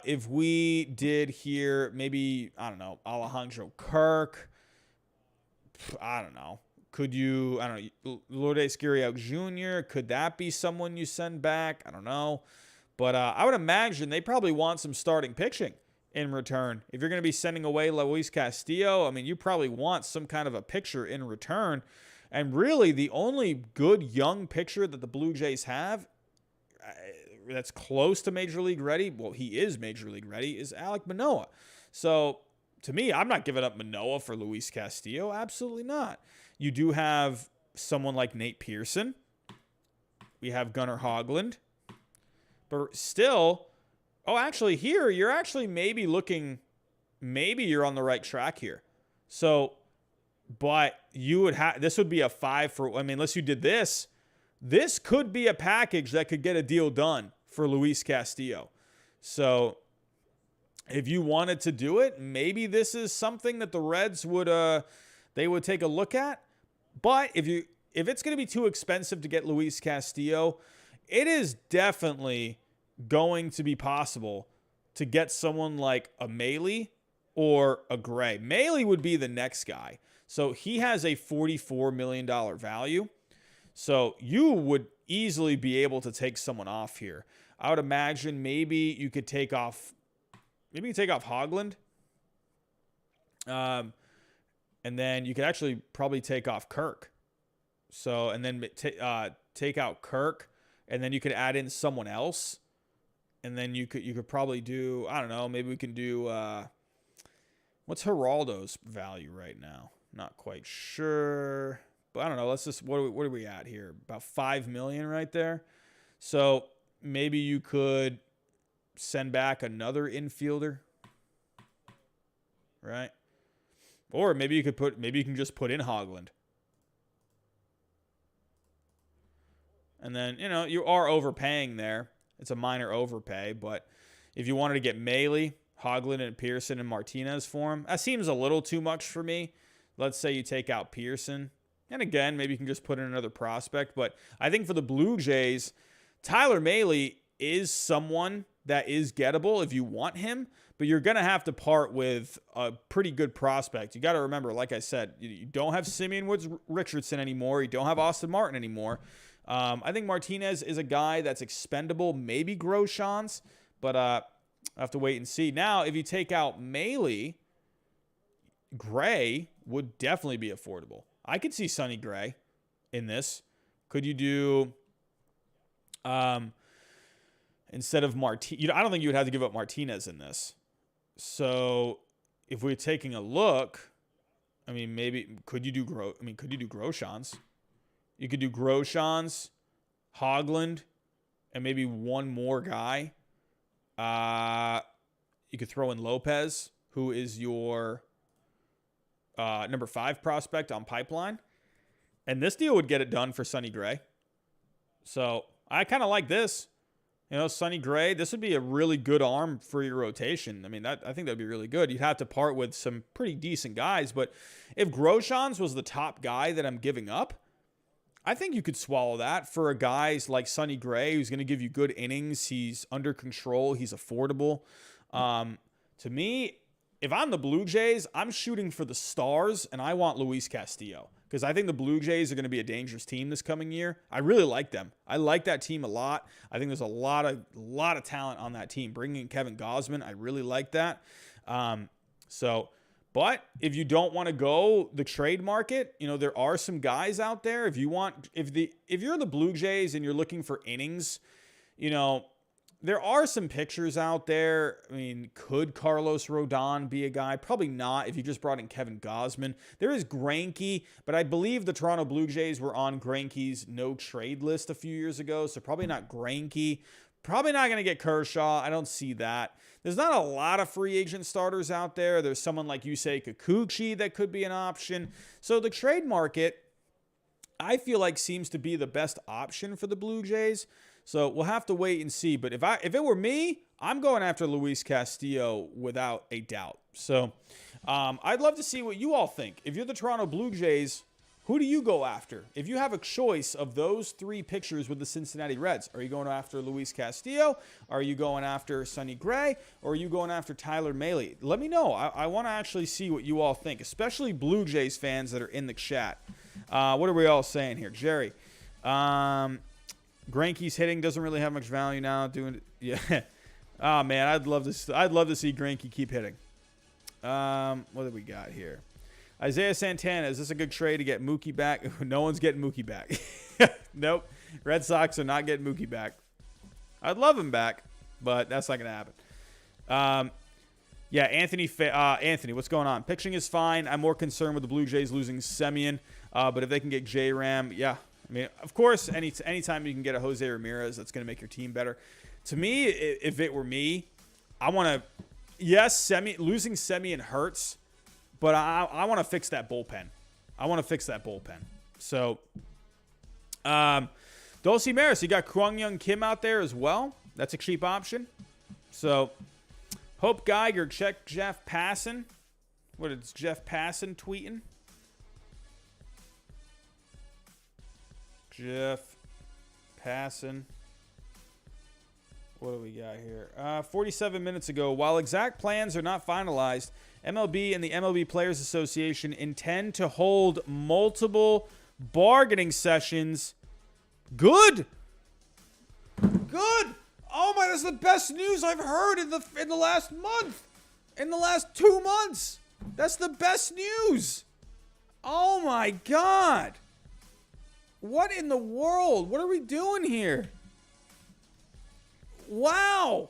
If we did here, maybe, I don't know, Alejandro Kirk, I don't know. Could you, Lourdes Gurriel Jr., could that be someone you send back? I don't know. But I would imagine they probably want some starting pitching in return. If you're going to be sending away Luis Castillo, you probably want some kind of a pitcher in return. And really, the only good young pitcher that the Blue Jays have that's close to Major League ready, well, he is Major League ready, is Alek Manoah. So, to me, I'm not giving up Manoah for Luis Castillo. Absolutely not. You do have someone like Nate Pearson. We have Gunnar Hoglund. But still, actually here, you're actually maybe you're on the right track here. So, but you would have, this would be a 5 for, unless you did this could be a package that could get a deal done for Luis Castillo. So, if you wanted to do it, maybe this is something that the Reds would, they would take a look at. But if it's going to be too expensive to get Luis Castillo, it is definitely going to be possible to get someone like a Maile or a Gray. Maile would be the next guy. So he has a $44 million value. So you would easily be able to take someone off here. I would imagine maybe you could take off Hoglund. And then you could actually probably take off Kirk. So, and then take out Kirk, and then you could add in someone else. And then you could probably do, I don't know, maybe we can do, what's Geraldo's value right now? Not quite sure. But I don't know. Let's just, what are we at here? About $5 million right there. So maybe you could send back another infielder. Right? Or maybe you can just put in Hoglund. And then, you are overpaying there. It's a minor overpay, but if you wanted to get Maile, Hoglund, and Pearson and Martinez for him, that seems a little too much for me. Let's say you take out Pearson. And again, maybe you can just put in another prospect. But I think for the Blue Jays, Tyler Mahle is someone that is gettable if you want him. But you're going to have to part with a pretty good prospect. You got to remember, like I said, you don't have Simeon Woods Richardson anymore. You don't have Austin Martin anymore. I think Martinez is a guy that's expendable, maybe Groshans, but I have to wait and see. Now, if you take out Maile, Gray would definitely be affordable. I could see Sonny Gray in this. Could you do instead of Martinez? I don't think you would have to give up Martinez in this. So if we're taking a look, maybe could you do Groshans? You could do Groshans, Hoglund, and maybe one more guy. You could throw in Lopez, who is your number 5 prospect on Pipeline. And this deal would get it done for Sonny Gray. So I kind of like this. Sonny Gray, this would be a really good arm for your rotation. I think that'd be really good. You'd have to part with some pretty decent guys, but if Groshans was the top guy that I'm giving up, I think you could swallow that for a guy like Sonny Gray, who's going to give you good innings. He's under control. He's affordable. To me, if I'm the Blue Jays, I'm shooting for the stars, and I want Luis Castillo because I think the Blue Jays are going to be a dangerous team this coming year. I really like them. I like that team a lot. I think there's a lot of talent on that team. Bringing in Kevin Gausman, I really like that. But if you don't want to go the trade market, there are some guys out there. If you're the Blue Jays and you're looking for innings, there are some pictures out there. I mean, could Carlos Rodon be a guy? Probably not if you just brought in Kevin Gausman. There is Greinke, but I believe the Toronto Blue Jays were on Greinke's no-trade list a few years ago, so probably not Greinke. Probably not going to get Kershaw. I don't see that. There's not a lot of free agent starters out there. There's someone like Yusei Kikuchi that could be an option. So the trade market, I feel like, seems to be the best option for the Blue Jays. So we'll have to wait and see. But if it were me, I'm going after Luis Castillo without a doubt. So I'd love to see what you all think. If you're the Toronto Blue Jays, who do you go after? If you have a choice of those three pictures with the Cincinnati Reds, are you going after Luis Castillo? Are you going after Sonny Gray? Or are you going after Tyler Mahle? Let me know. I want to actually see what you all think, especially Blue Jays fans that are in the chat. What are we all saying here? Jerry. Greinke's hitting doesn't really have much value now. Yeah. Oh man, I'd love to see Greinke keep hitting. What do we got here? Isaiah Santana, is this a good trade to get Mookie back? No one's getting Mookie back. Nope. Red Sox are not getting Mookie back. I'd love him back, but that's not going to happen. Yeah, Anthony, what's going on? Pitching is fine. I'm more concerned with the Blue Jays losing Semien, but if they can get J-Ram, yeah. I mean, of course, anytime you can get a Jose Ramirez, that's going to make your team better. To me, if it were me, I want to – yes, losing Semien hurts, but I want to fix that bullpen. So, Dulcie Maris, you got Kwang Young Kim out there as well. That's a cheap option. So, Hope Geiger, check Jeff Passan. What is Jeff Passan tweeting? Jeff Passan. What do we got here? 47 minutes ago, while exact plans are not finalized, MLB and the MLB Players Association intend to hold multiple bargaining sessions. Good. Oh my, that's the best news I've heard in the last month. In the last 2 months. That's the best news. Oh my God. What in the world? What are we doing here? Wow.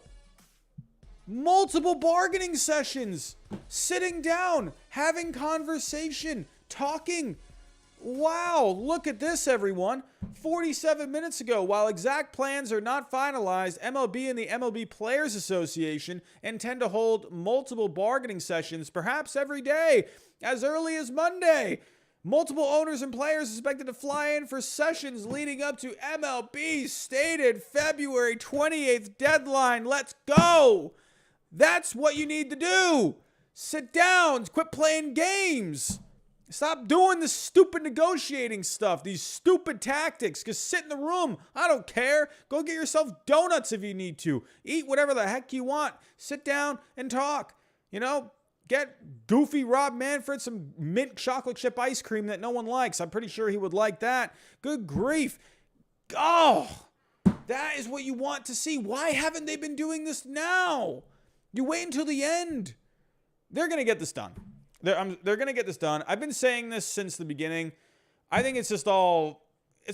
Multiple bargaining sessions. Sitting down. Having conversation. Talking. Wow. Look at this, everyone. 47 minutes ago, while exact plans are not finalized, MLB and the MLB Players Association intend to hold multiple bargaining sessions, perhaps every day, as early as Monday. Multiple owners and players expected to fly in for sessions leading up to MLB's stated February 28th deadline. Let's go. That's what you need to do. Sit down. Quit playing games. Stop doing this stupid negotiating stuff, these stupid tactics. Just sit in the room. I don't care. Go get yourself donuts if you need to. Eat whatever the heck you want. Sit down and talk. Get goofy Rob Manfred some mint chocolate chip ice cream that no one likes. I'm pretty sure he would like that. Good grief. Oh, that is what you want to see. Why haven't they been doing this now? You wait until the end. They're going to get this done. They're going to get this done. I've been saying this since the beginning. I think it's all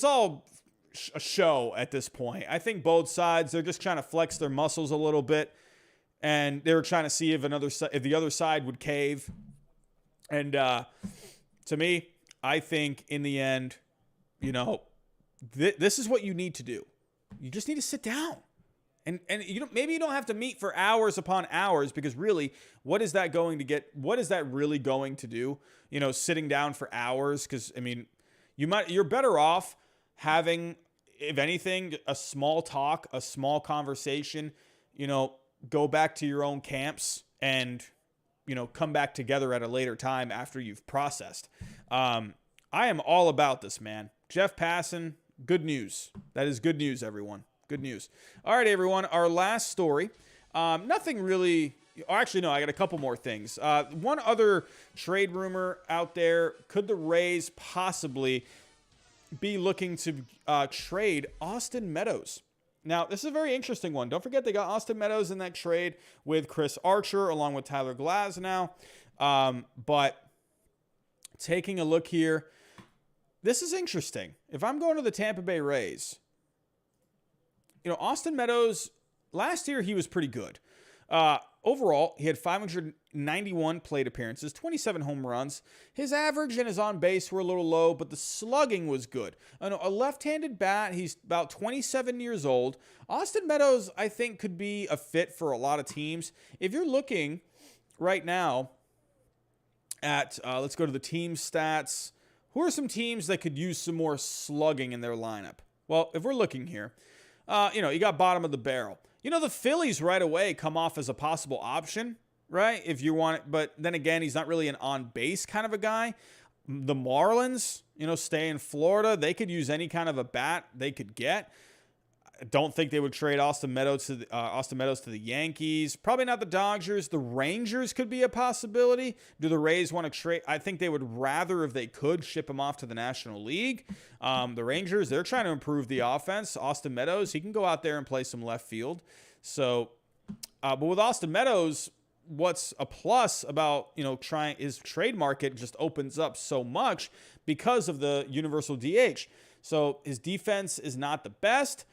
a show at this point. I think both sides, they're just trying to flex their muscles a little bit. And they were trying to see if the other side would cave. And to me, I think in the end, this is what you need to do. You just need to sit down. And maybe you don't have to meet for hours upon hours, because really, what is that going to get? What is that really going to do? Sitting down for hours, because you're better off having, if anything, a small talk, a small conversation. Go back to your own camps and come back together at a later time after you've processed. I am all about this, man. Jeff Passan, good news. That is good news, everyone. Good news. All right, everyone. Our last story. Nothing really Or actually, no, I got a couple more things. One other trade rumor out there: could the Rays possibly be looking to trade Austin Meadows? Now, this is a very interesting one. Don't forget they got Austin Meadows in that trade with Chris Archer along with Tyler Glasnow. But taking a look here, this is interesting. If I'm going to the Tampa Bay Rays, Austin Meadows, last year he was pretty good. Overall, he had 591 plate appearances, 27 home runs. His average and his on base were a little low, but the slugging was good. A left-handed bat, he's about 27 years old. Austin Meadows, I think, could be a fit for a lot of teams. If you're looking right now at, let's go to the team stats. Who are some teams that could use some more slugging in their lineup? Well, if we're looking here, you got bottom of the barrel. The Phillies right away come off as a possible option, right? If you want it, but then again, he's not really an on-base kind of a guy. The Marlins, stay in Florida. They could use any kind of a bat they could get. I don't think they would trade Austin Meadows to the Yankees. Probably not the Dodgers. The Rangers could be a possibility. Do the Rays want to trade? I think they would rather, if they could, ship him off to the National League. The Rangers, they're trying to improve the offense. Austin Meadows, he can go out there and play some left field. So, but with Austin Meadows, what's a plus about, trying his trade market just opens up so much because of the universal DH. So his defense is not the best.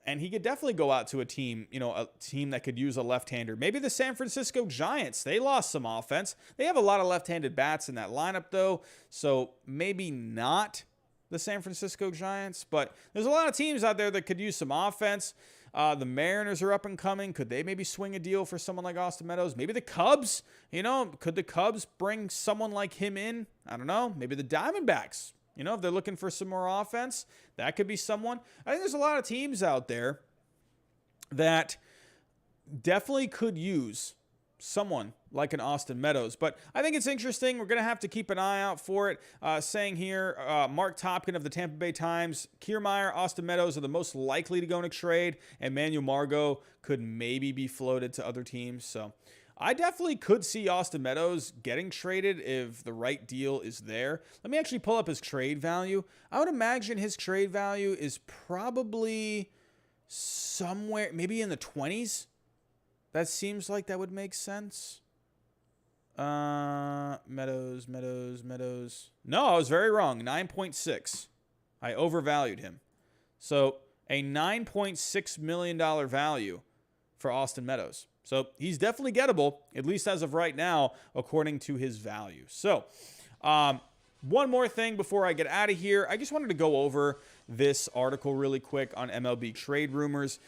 And he could definitely go out to a team, a team that could use a left-hander. Maybe the San Francisco Giants. They lost some offense. They have a lot of left-handed bats in that lineup, though. So maybe not the San Francisco Giants. But there's a lot of teams out there that could use some offense. The Mariners are up and coming. Could they maybe swing a deal for someone like Austin Meadows? Maybe the Cubs. Could the Cubs bring someone like him in? I don't know. Maybe the Diamondbacks. If they're looking for some more offense, that could be someone. I think there's a lot of teams out there that definitely could use someone like an Austin Meadows. But I think it's interesting. We're going to have to keep an eye out for it. Saying here, Mark Topkin of the Tampa Bay Times, Kiermaier, Austin Meadows are the most likely to go in a trade, and Manuel Margot could maybe be floated to other teams. So I definitely could see Austin Meadows getting traded if the right deal is there. Let me actually pull up his trade value. I would imagine his trade value is probably somewhere, maybe in the 20s. That seems like that would make sense. Meadows. No, I was very wrong. 9.6. I overvalued him. So a $9.6 million value for Austin Meadows. So he's definitely gettable, at least as of right now, according to his value. So one more thing before I get out of here. I just wanted to go over this article really quick on MLB Trade Rumors.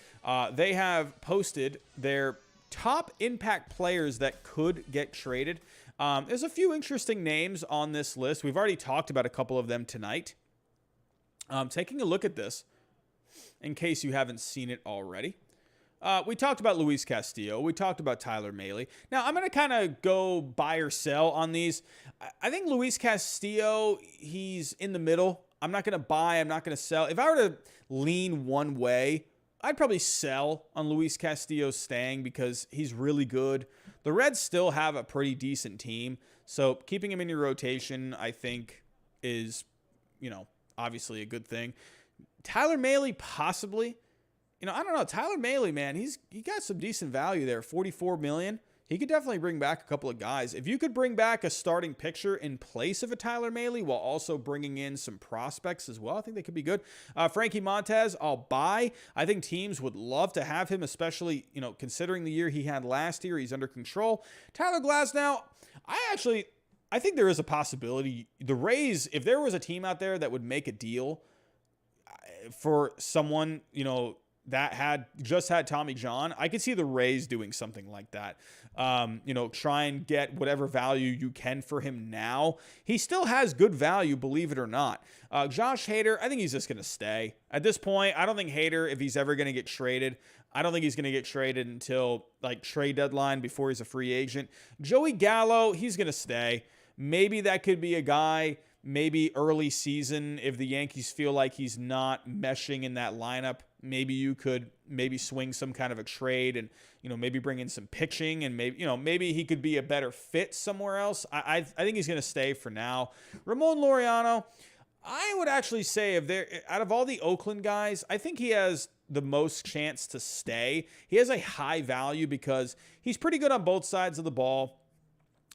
They have posted their top impact players that could get traded. There's a few interesting names on this list. We've already talked about a couple of them tonight. Taking a look at this, in case you haven't seen it already. We talked about Luis Castillo. We talked about Tyler Mahle. Now, I'm going to kind of go buy or sell on these. I think Luis Castillo, he's in the middle. I'm not going to buy. I'm not going to sell. If I were to lean one way, I'd probably sell on Luis Castillo staying because he's really good. The Reds still have a pretty decent team. So keeping him in your rotation, I think, is, obviously a good thing. Tyler Mahle, possibly. I don't know. Tyler Mahle, man, he got some decent value there. $44 million. He could definitely bring back a couple of guys. If you could bring back a starting pitcher in place of a Tyler Mahle while also bringing in some prospects as well, I think they could be good. Frankie Montez, I'll buy. I think teams would love to have him, especially, considering the year he had last year. He's under control. Tyler Glasnow, I think there is a possibility. The Rays, if there was a team out there that would make a deal for someone, that had Tommy John, I could see the Rays doing something like that. Try and get whatever value you can for him now. He still has good value, believe it or not. Josh Hader, I think he's just going to stay. At this point, I don't think Hader, if he's ever going to get traded, I don't think he's going to get traded until trade deadline before he's a free agent. Joey Gallo, he's going to stay. Maybe that could be a guy, maybe early season, if the Yankees feel like he's not meshing in that lineup. maybe you could swing some kind of a trade and, maybe bring in some pitching and maybe he could be a better fit somewhere else. I think he's going to stay for now. Ramon Laureano, I would actually say out of all the Oakland guys, I think he has the most chance to stay. He has a high value because he's pretty good on both sides of the ball.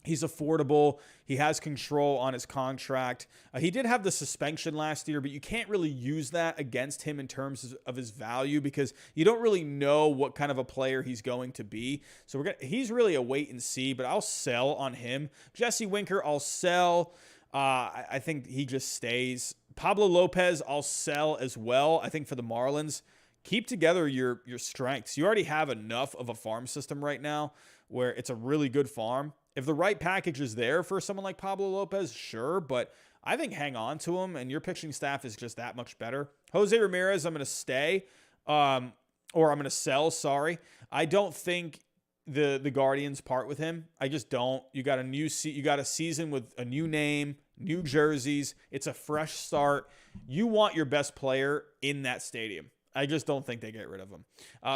He's affordable. He has control on his contract. He did have the suspension last year, but you can't really use that against him in terms of his value because you don't really know what kind of a player he's going to be. So he's really a wait and see, but I'll sell on him. Jesse Winker, I'll sell. I think he just stays. Pablo Lopez, I'll sell as well. I think for the Marlins, keep together your strengths. You already have enough of a farm system right now where it's a really good farm. If the right package is there for someone like Pablo Lopez, sure, but I think hang on to him, and your pitching staff is just that much better. Jose Ramirez, I'm going to stay, or I'm going to sell, sorry. I don't think the Guardians part with him. I just don't. You got a season with a new name, new jerseys. It's a fresh start. You want your best player in that stadium. I just don't think they get rid of him.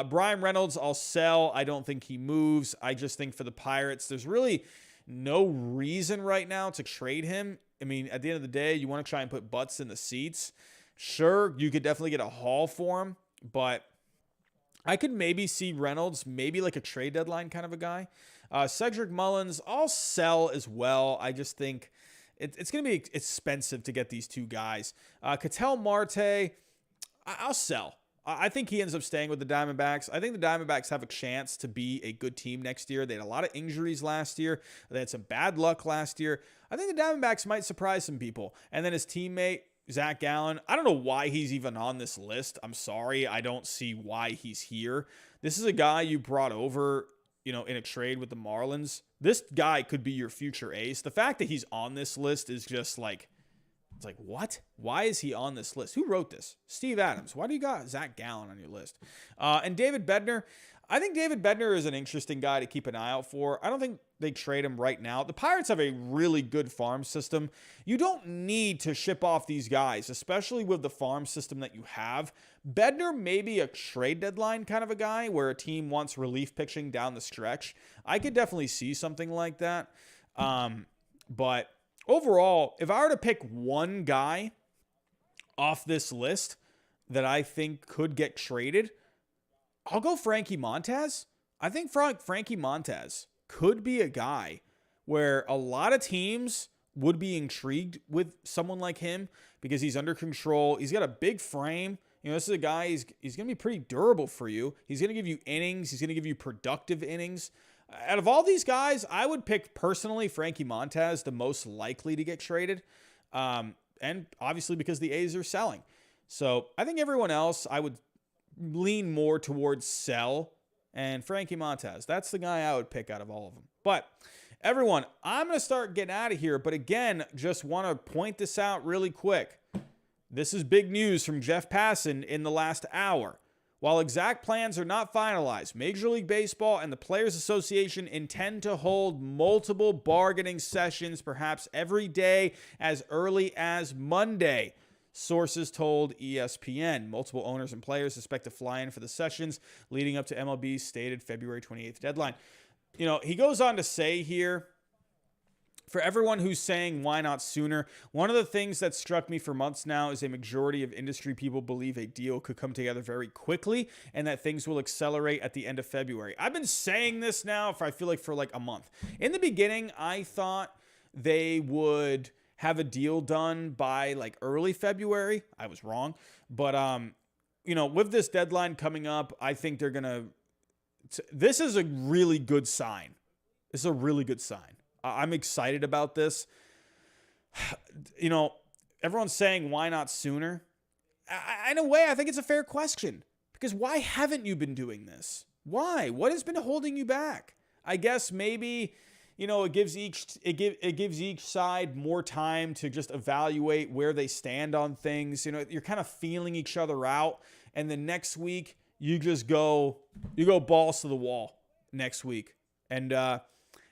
Brian Reynolds, I'll sell. I don't think he moves. I just think for the Pirates, there's really no reason right now to trade him. I mean, at the end of the day, you want to try and put butts in the seats. Sure, you could definitely get a haul for him, but I could maybe see Reynolds, maybe like a trade deadline kind of a guy. Cedric Mullins, I'll sell as well. I just think it's going to be expensive to get these two guys. Ketel Marte, I'll sell. I think he ends up staying with the Diamondbacks. I think the Diamondbacks have a chance to be a good team next year. They had a lot of injuries last year. They had some bad luck last year. I think the Diamondbacks might surprise some people. And then his teammate, Zach Gallen, I don't know why he's even on this list. I'm sorry. I don't see why he's here. This is a guy you brought over, in a trade with the Marlins. This guy could be your future ace. The fact that he's on this list is just like, it's like, what? Why is he on this list? Who wrote this? Steve Adams. Why do you got Zach Gallen on your list? And David Bednar. I think David Bednar is an interesting guy to keep an eye out for. I don't think they trade him right now. The Pirates have a really good farm system. You don't need to ship off these guys, especially with the farm system that you have. Bednar may be a trade deadline kind of a guy where a team wants relief pitching down the stretch. I could definitely see something like that. But overall, if I were to pick one guy off this list that I think could get traded, I'll go Frankie Montas. I think Frankie Montas could be a guy where a lot of teams would be intrigued with someone like him because he's under control. He's got a big frame. This is a guy, he's going to be pretty durable for you. He's going to give you innings. He's going to give you productive innings. Out of all these guys, I would pick personally Frankie Montas the most likely to get traded. And obviously because the A's are selling. So I think everyone else, I would lean more towards sell, and Frankie Montas. That's the guy I would pick out of all of them. But everyone, I'm going to start getting out of here. But again, just want to point this out really quick. This is big news from Jeff Passan in the last hour. While exact plans are not finalized, Major League Baseball and the Players Association intend to hold multiple bargaining sessions, perhaps every day as early as Monday. Sources told ESPN. Multiple owners and players expect to fly in for the sessions leading up to MLB's stated February 28th deadline. He goes on to say here, for everyone who's saying why not sooner, one of the things that struck me for months now is a majority of industry people believe a deal could come together very quickly and that things will accelerate at the end of February. I've been saying this now for like a month. In the beginning, I thought they would have a deal done by like early February. I was wrong. But, with this deadline coming up, I think they're going to, this is a really good sign. This is a really good sign. I'm excited about this. Everyone's saying, why not sooner? In a way, I think it's a fair question because why haven't you been doing this? Why? What has been holding you back? I guess maybe, it gives each side more time to just evaluate where they stand on things. You're kind of feeling each other out. And then next week, you go balls to the wall next week. And,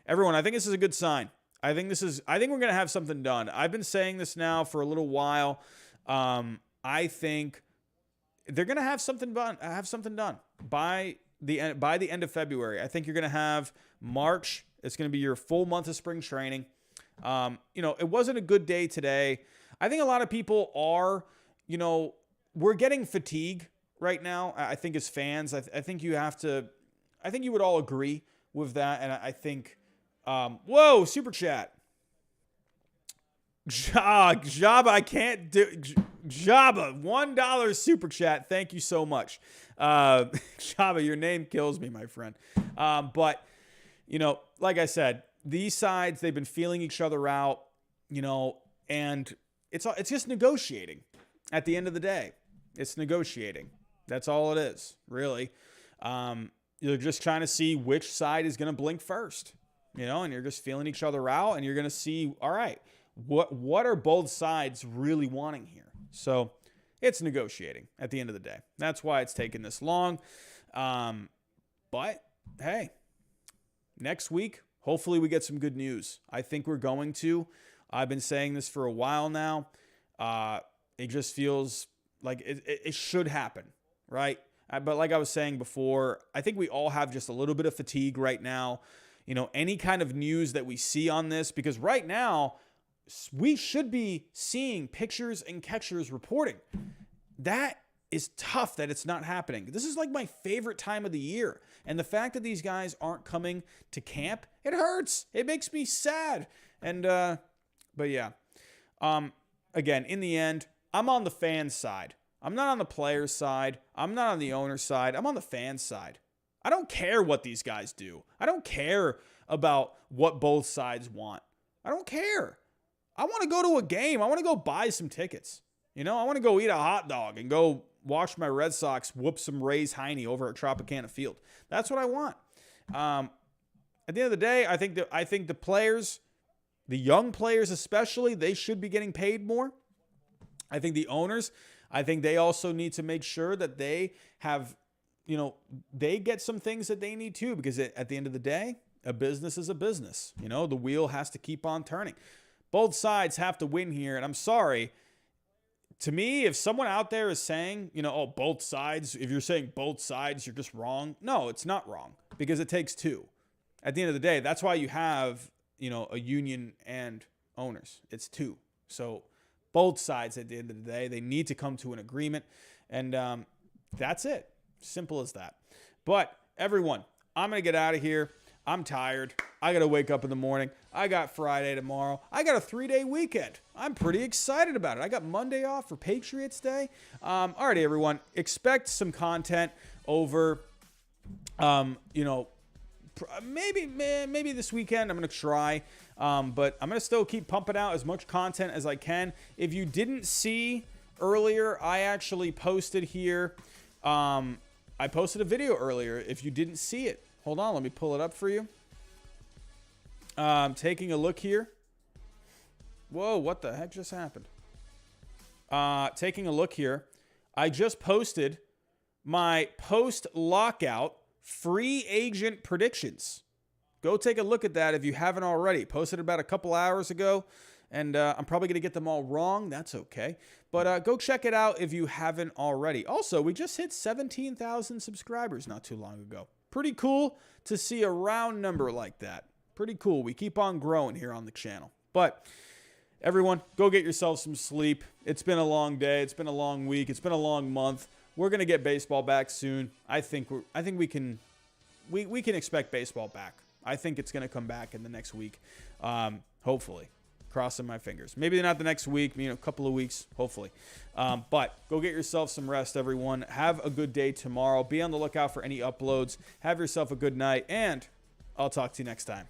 everyone, I think this is a good sign. I think we're going to have something done. I've been saying this now for a little while. I think they're going to have something done by the end of February. I think you're going to have March. It's going to be your full month of spring training. It wasn't a good day today. I think a lot of people are, we're getting fatigue right now. I think as fans, I think you would all agree with that. And I think, whoa, super chat. Jabba, I can't do Jabba, $1 super chat. Thank you so much. Jabba, your name kills me, my friend. But like I said, these sides, they've been feeling each other out, and it's just negotiating. At the end of the day, it's negotiating. That's all it is, really. You're just trying to see which side is going to blink first, and you're just feeling each other out, and you're going to see, all right, what are both sides really wanting here? So it's negotiating at the end of the day. That's why it's taken this long. But hey, next week, hopefully we get some good news. I think we're going to. I've been saying this for a while now. It just feels like it should happen, right? But like I was saying before, I think we all have just a little bit of fatigue right now. Any kind of news that we see on this, because right now we should be seeing pitchers and catchers reporting. That is tough that it's not happening. This is like my favorite time of the year. And the fact that these guys aren't coming to camp, it hurts. It makes me sad. And, but yeah. Again, in the end, I'm on the fan side. I'm not on the player's side. I'm not on the owner's side. I'm on the fan side. I don't care what these guys do. I don't care about what both sides want. I don't care. I want to go to a game. I want to go buy some tickets. I want to go eat a hot dog and go watch my Red Sox whoop some Rays Heine over at Tropicana Field. That's what I want. At the end of the day, I think the players, the young players especially, they should be getting paid more. I think the owners, I think they also need to make sure that they have, they get some things that they need too, because at the end of the day, a business is a business. The wheel has to keep on turning. Both sides have to win here, and I'm sorry. To me, if someone out there is saying, both sides, if you're saying both sides, you're just wrong. No, it's not wrong, because it takes two. At the end of the day, that's why you have, a union and owners. It's two. So both sides at the end of the day, they need to come to an agreement, and that's it. Simple as that. But everyone, I'm going to get out of here. I'm tired. I got to wake up in the morning. I got Friday tomorrow. I got a 3-day weekend. I'm pretty excited about it. I got Monday off for Patriots Day. Alrighty, everyone. Expect some content over, maybe this weekend. I'm going to try. But I'm going to still keep pumping out as much content as I can. If you didn't see earlier, I actually posted here. I posted a video earlier. If you didn't see it, hold on, let me pull it up for you. Taking a look here. Whoa, what the heck just happened? Taking a look here. I just posted my post-lockout free agent predictions. Go take a look at that if you haven't already. Posted about a couple hours ago, and I'm probably going to get them all wrong. That's okay. But go check it out if you haven't already. Also, we just hit 17,000 subscribers not too long ago. Pretty cool to see a round number like that. Pretty cool. We keep on growing here on the channel. But everyone, go get yourself some sleep. It's been a long day. It's been a long week. It's been a long month. We're going to get baseball back soon. I think we can expect baseball back. I think it's going to come back in the next week. Hopefully. Crossing my fingers. Maybe not the next week, a couple of weeks, hopefully. But go get yourself some rest, everyone. Have a good day tomorrow. Be on the lookout for any uploads. Have yourself a good night, and I'll talk to you next time.